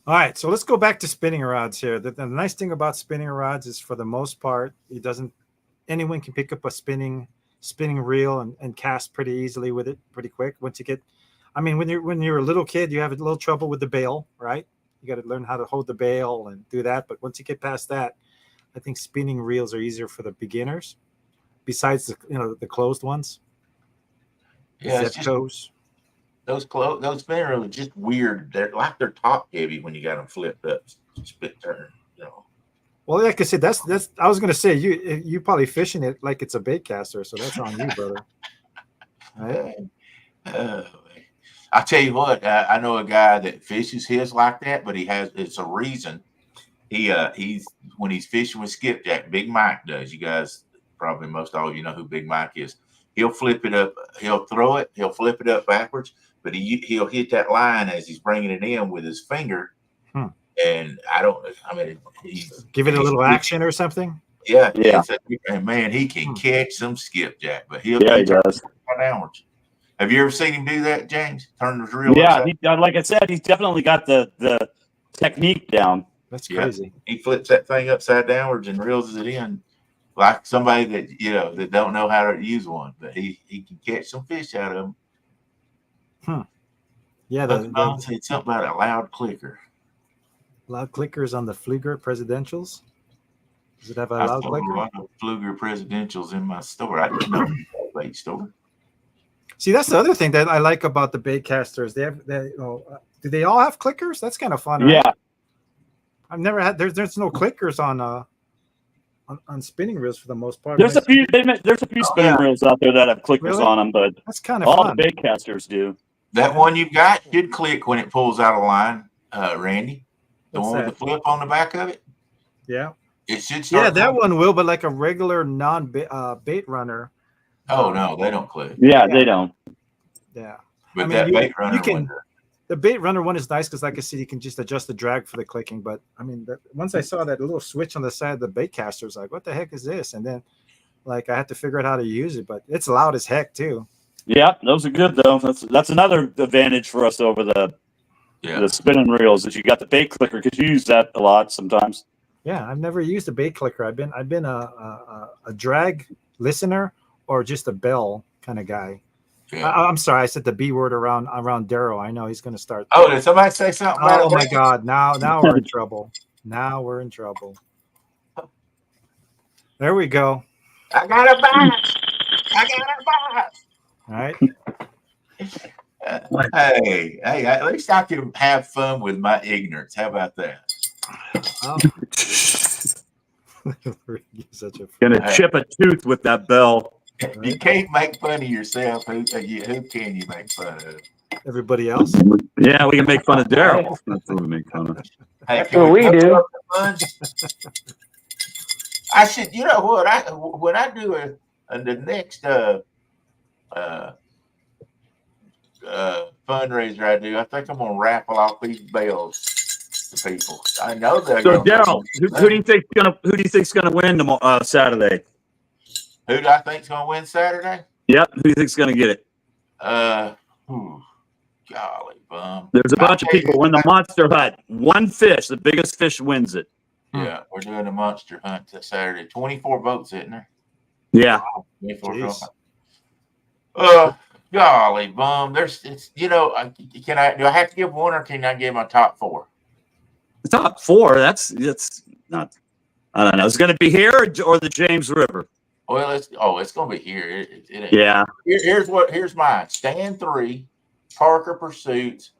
All right, so let's go back to spinning rods here. The nice thing about spinning rods is, for the most part, anyone can pick up a spinning reel and cast pretty easily with it, pretty quick. Once you get, I mean, when you're a little kid, you have a little trouble with the bail, right? You got to learn how to hold the bail and do that. But once you get past that, I think spinning reels are easier for the beginners. Besides the closed ones. Yeah, Zip toes. Those spinning reels are just weird. They're top heavy when you got them flipped up, split turn. Well, like I said, that's. I was gonna say you probably fishing it like it's a bait caster, so that's on you, brother. Right? I'll tell you what. I know a guy that fishes his like that, but it's a reason. He's when he's fishing with skipjack. Big Mike does. You guys probably most all of you know who Big Mike is. He'll flip it up. He'll throw it. He'll flip it up backwards, but he'll hit that line as he's bringing it in with his finger. And give it a little action or something. Yeah. And man, he can catch some skipjack, but he does downwards. Have you ever seen him do that, James? Turn his reel. Yeah, like I said, he's definitely got the technique down. That's crazy. He flips that thing upside downwards and reels it in like somebody that that don't know how to use one, but he can catch some fish out of them. Yeah, I'll say something about a loud clicker. Loud clickers on the Fluger Presidentials. Does it have a loud clicker? A lot of Fluger Presidentials in my store. I didn't know bait store. See, that's the other thing that I like about the bait casters. Do they all have clickers? That's kind of fun. Right? Yeah. I've never had. There's no clickers on spinning reels for the most part. There's a few spinning reels out there that have clickers on them, but that's kind of all fun. the bait casters do. That one you've got should click when it pulls out of line, Randy. The What's one with the flip on the back of it. Yeah. It should start. Yeah, that one will, but like a regular bait runner. Oh no, they don't click. Yeah, they don't. Yeah. But that bait runner one. The bait runner one is nice because, like I said, you can just adjust the drag for the clicking. But I mean, once I saw that little switch on the side of the bait caster, I was like, "What the heck is this?" And then, like, I had to figure out how to use it. But it's loud as heck too. Yeah, those are good though. That's another advantage for us over the spinning reels is you got the bait clicker because you use that a lot sometimes. Yeah, I've never used a bait clicker. I've been a drag listener or just a bell kind of guy. Yeah. I'm sorry, I said the B word around Darrow. I know he's going to start. Oh, did somebody say something? Oh my God! Now we're in trouble. Now we're in trouble. There we go. I got a box. All right. Hey! At least I can have fun with my ignorance. How about that? Oh. Gonna chip a tooth with that bell. You can't make fun of yourself. Who can you make fun of? Everybody else. Yeah, we can make fun of Daryl. That's what we make fun of. Hey, That's can what we post do. up the funds? I should. You know what? When I do the next fundraiser I do, I think I'm gonna raffle off these bells to people. I know they're So gonna. Daryl, who do you think's gonna win tomorrow, Saturday? Who do I think's gonna win Saturday? Yep. Who do you think's gonna get it? Golly bum. There's a bunch of people win the Monster Hut. One fish, the biggest fish wins it. Yeah, we're doing a monster hunt this Saturday. 24 votes, isn't there? Yeah. 24 Jeez. votes. Golly bum. It's do I have to give one or can I give my top four? The top four, that's not, I don't know. It's gonna be here or the James River. Well, it's gonna be here. It ain't. Yeah. Here's mine. Stand 3, Parker Pursuits,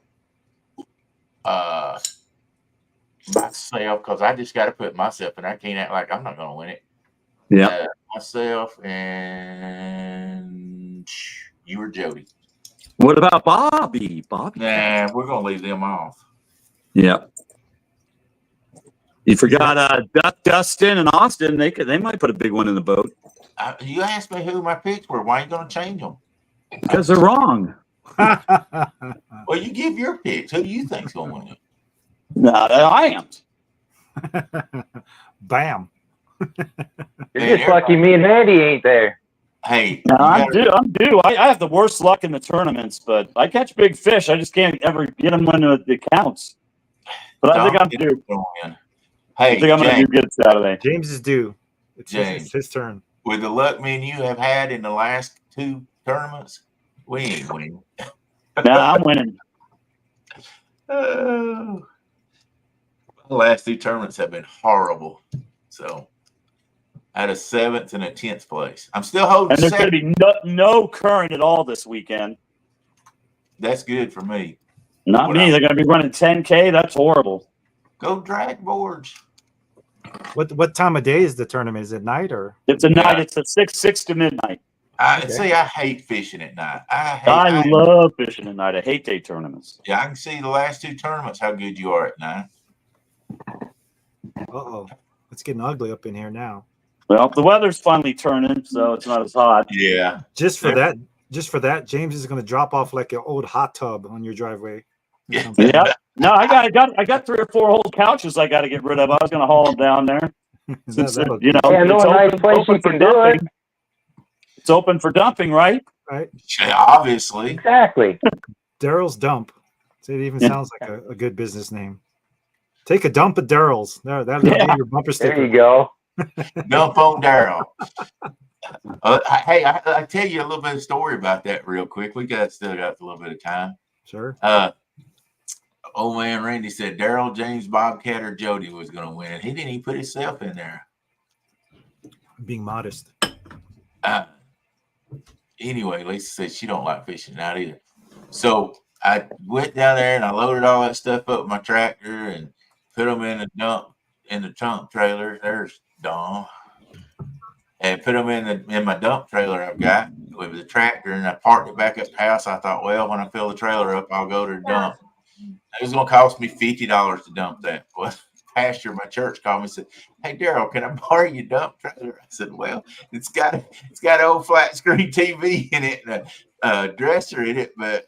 myself, because I just got to put myself in. I can't act like I'm not gonna win it. Yeah. Myself and you or Jody. What about Bobby? Nah, we're gonna leave them off. Yeah. You forgot Dustin and Austin. They might put a big one in the boat. You asked me who my picks were. Why are you gonna change them? Because they're wrong. Well, you give your picks. Who do you think's gonna win it? No, I am. Bam. You're just lucky me and Andy ain't there. Hey, No, I'm due. I have the worst luck in the tournaments, but I catch big fish. I just can't ever get them when it counts. But I think I'm due. Hey, I think I'm going to do good Saturday. James is due. It's James. his turn. With the luck me and you have had in the last 2 tournaments, we ain't winning. Nah, I'm winning. The last 2 tournaments have been horrible. So I had a 7th and a 10th place. I'm still holding. And there's going to be no current at all this weekend. That's good for me. Not me. They're going to be running 10K. That's horrible. Go drag boards. What time of day is the tournament? Is it night or? It's a night. It's a 6 to midnight. See, I hate fishing at night. I love fishing at night. I hate day tournaments. Yeah, I can see the last 2 tournaments how good you are at night. Uh-oh. It's getting ugly up in here now. Well, the weather's finally turning, so it's not as hot. Yeah. Just for that, James is going to drop off like an old hot tub on your driveway. Yeah. Yeah. No, I got 3 or 4 old couches I got to get rid of. I was going to haul them down there. Since, That'll- you know, Yeah, no it's nice open, place open you for can do it. dumping. It's open for dumping, right? Right. Obviously. Exactly. Daryl's Dump. So it even sounds like a good business name. Take a dump at Daryl's. That'll be your bumper sticker. There you go. Dump on Daryl. Hey, I tell you a little bit of story about that real quick. We still got a little bit of time. Sure. Old man Randy said Daryl, James, Bobcat, or Jody was going to win. He didn't even put himself in there. Being modest. Anyway, Lisa said she don't like fishing, not either. So I went down there and I loaded all that stuff up with my tractor and put them in the trunk trailer. There's Dawn. And put them in my dump trailer I've got with the tractor, and I parked it back at the house. I thought, well, when I fill the trailer up, I'll go to the dump. It was going to cost me $50 to dump that. Well, pastor of my church called me and said, "Hey, Daryl, can I borrow your dump trailer?" I said, "Well, it's got an old flat screen TV in it and a dresser in it, but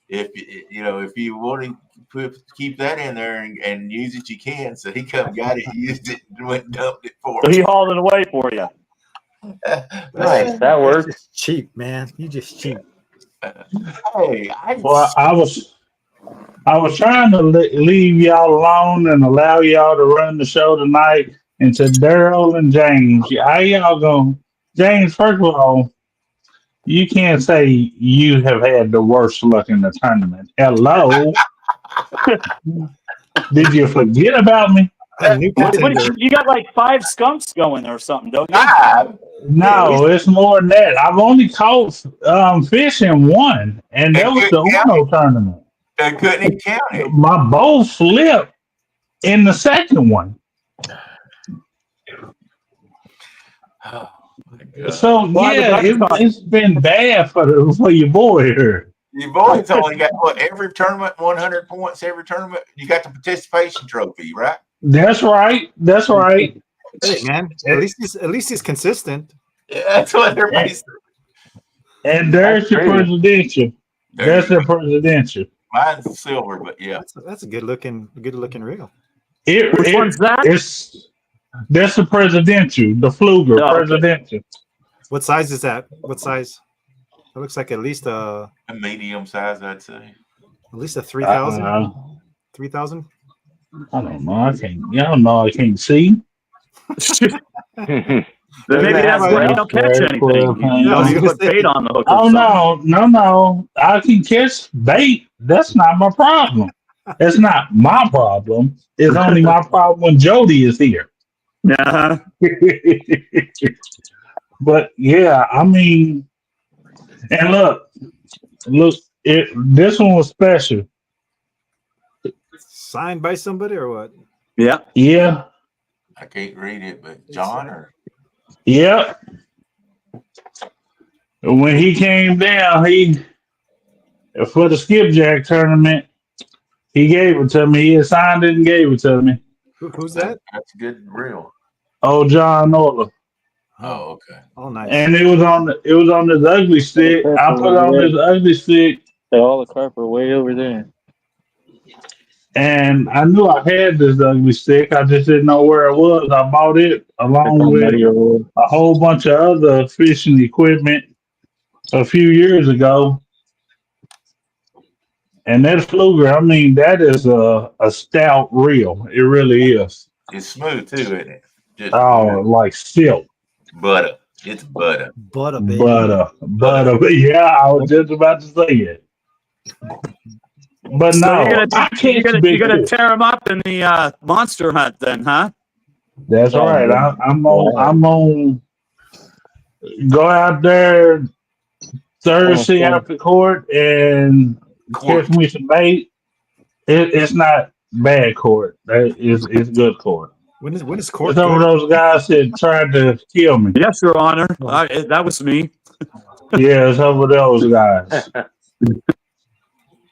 if you want to keep that in there and use it, you can." So he come got it, used it, and went and dumped it for So me. he hauled it away for you. Nice. That works. Just cheap, man. You just cheap. Hey, Well, I was trying to leave y'all alone and allow y'all to run the show tonight. And to Daryl and James, how y'all going? James, first of all, you can't say you have had the worst luck in the tournament. Hello. Did you forget about me? A new contender. You got like 5 skunks going or something, don't you? No, it's more than that. I've only caught fish in one, and that was the Uno tournament. I couldn't even count it. My bow flipped in the second one. Oh my So Why the yeah, duck hunt? it's been bad for your boy here. Your boys only got what, every tournament, 100 points every tournament. You got the participation trophy, right? That's right. That's right. Hey man, at least he's consistent. Yeah, that's what everybody And, said. and there's That's your pretty. presidential. There That's you the go. presidential. Mine's silver, but yeah. That's a good looking reel. Which one's that? That's the presidential, the Fluger Oh, okay. presidential. What size is that? What size? It looks like at least a A medium size, I'd say. 3,000. Uh, 3,000. I don't know. I can't. Y'all know I can't see. Then Doesn't maybe it that's have why you bait? don't catch anything. You I was don't gonna put say- bait on the hook. Oh or something. no! I can catch bait. That's not my problem. That's not my problem. It's only my problem when Jody is here. Uh-huh. But yeah, I mean, and look, this one was special. Signed by somebody or what? Yeah. Yeah, I can't read it, but John or yeah. When he came down, for the skipjack tournament, he gave it to me. He had signed it and gave it to me. Who's that? that's good real. Oh, John Orla. Oh, okay. Oh, nice. And it was on this ugly stick. I put on this ugly stick, All the carp are way over there. and I knew I had this ugly stick. I just didn't know where it was. I bought it along with a whole bunch of other fishing equipment a few years ago. And that Fluger, I mean, that is a stout reel. It really is. It's smooth too, isn't it? Just Oh, like silk. butter. It's butter. Butter, baby. Butter. Yeah, I was just about to say it. But So no, you're I gonna catch big fish. tear them up in the monster hunt then, huh? That's right. I'm on. Go out there Thursday after court and catch me some bait. It's not bad court. It's good court. When is court? It's some of those guys that tried to kill me. Yes, Your Honor. That was me. Yeah, it's some of those guys.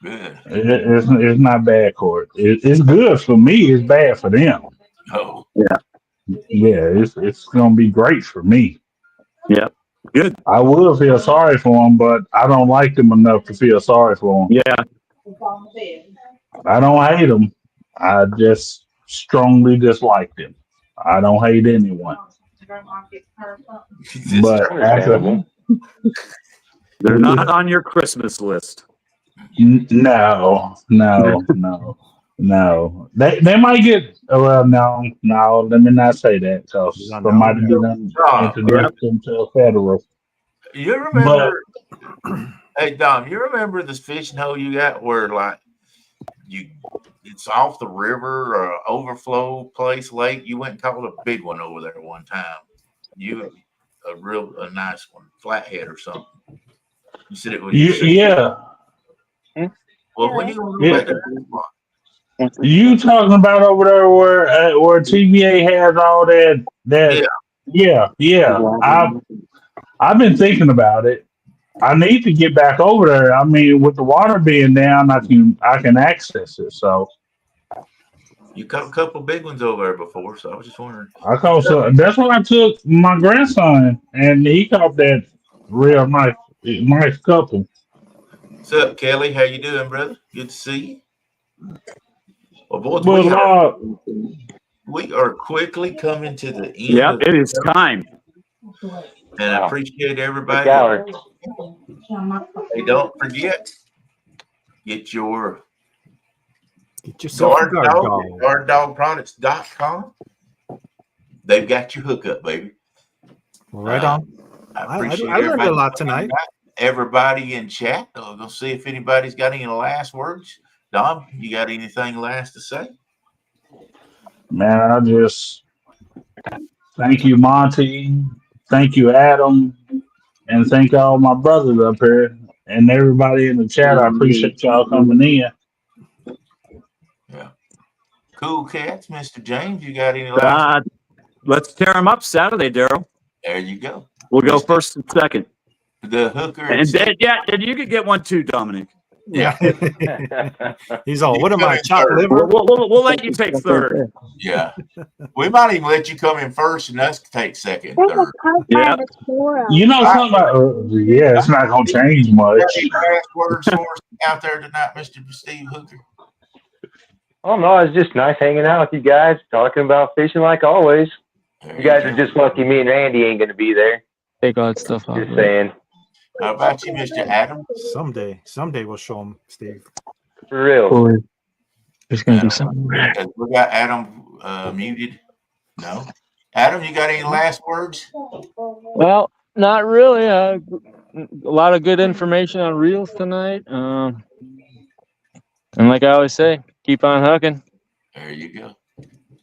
Good. It's not bad court. It's good for me. It's bad for them. Oh, Yeah, it's gonna be great for me. Yeah. Good. I will feel sorry for them, but I don't like them enough to feel sorry for them. Yeah. I don't hate them. I just strongly dislike them. I don't hate anyone. But Understandable. They're not on your Christmas list. no. They might get well. No. Let me not say that because somebody didn't introduce them to a federal. you remember? Hey Dom, you remember this fishing hole you got where like it's off the river or overflow place lake? You went and caught a big one over there one time. A nice one, flathead or something. You said it was Yeah. Well, when you gonna go back to that spot? You talking about over there where TVA has all that? Yeah. I've been thinking about it. I need to get back over there. I mean, with the water being down, I can access it. So You caught a couple big ones over there before, so I was just wondering. that's what I took my grandson, and he caught that real nice couple. What's up, Kelly? How you doing, brother? Good to see you. Well, boys, we are quickly coming to the end. Yeah, it is time. And I appreciate everybody. Hey, don't forget, get yourself a guard dog. GuardDogProducts.com. They've got your hookup, baby. Right on. I appreciate I learned a lot tonight. Everybody in chat. I'm going to see if anybody's got any last words. Dom, you got anything last to say? Man, I just thank you, Monty. Thank you, Adam. And thank all my brothers up here and everybody in the chat. I appreciate y'all coming in. Yeah. Cool cats, Mr. James. You got any last? Let's tear them up Saturday, Daryl. There you go. We'll go Mr. first and second. The hooker. And then, and you could get one too, Dominic. Yeah. He's all, You what am come I, in chopped third. liver? We'll let you take third. Yeah. We might even let you come in first and us take second, third. Yeah. You know something about, yeah, it's not going to change much. Any last words for us out there tonight, Mr. Steve Hooker? Oh no, it's just nice hanging out with you guys, talking about fishing like always. You guys are just lucky me and Randy ain't gonna be there. Take all that stuff off. Just saying. How about you, Mr. Adam? Someday we'll show him, Steve. For real. Or there's going to be something. We got Adam muted. No. Adam, you got any last words? Well, not really. A lot of good information on reels tonight. And like I always say, keep on hooking. There you go.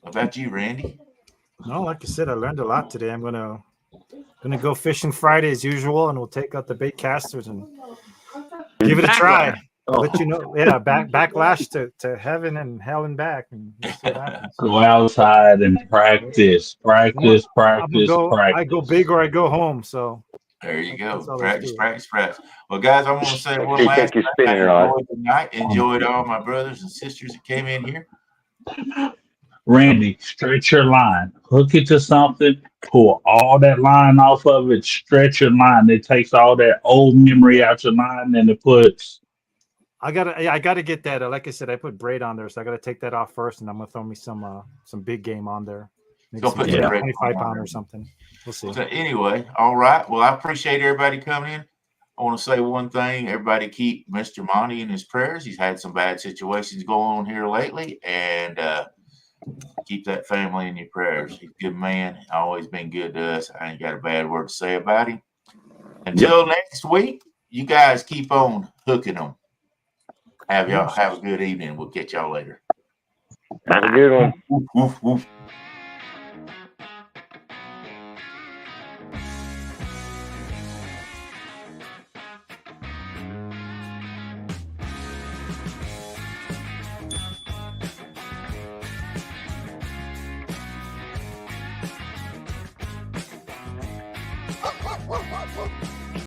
How about you, Randy? No, like I said, I learned a lot today. I'm gonna go fishing Friday as usual, and we'll take out the bait casters and give it a try. I'll let you know. Yeah, backlash to heaven and hell and back, and we'll see what happens. Go outside and practice. I go big or I go home. So there you go. Practice. Well, guys, I want to say one last your thing. spinning I rod. enjoyed the night. Enjoyed all my brothers and sisters that came in here. Randy, stretch your line. Hook it to something. Pull all that line off of it. Stretch your line. It takes all that old memory out your line, and it puts. I gotta get that. Like I said, I put braid on there, so I gotta take that off first, and I'm gonna throw me some big game on there. Maybe Go put your 25-pounder or something. We'll see. So anyway, all right. Well, I appreciate everybody coming in. I want to say one thing. Everybody keep Mr. Monty in his prayers. He's had some bad situations going on here lately, and keep that family in your prayers. He's a good man. Always been good to us. I ain't got a bad word to say about him. Until next week, you guys keep on hooking them. Have a good evening. We'll catch y'all later. Have a good one. Woof, woof.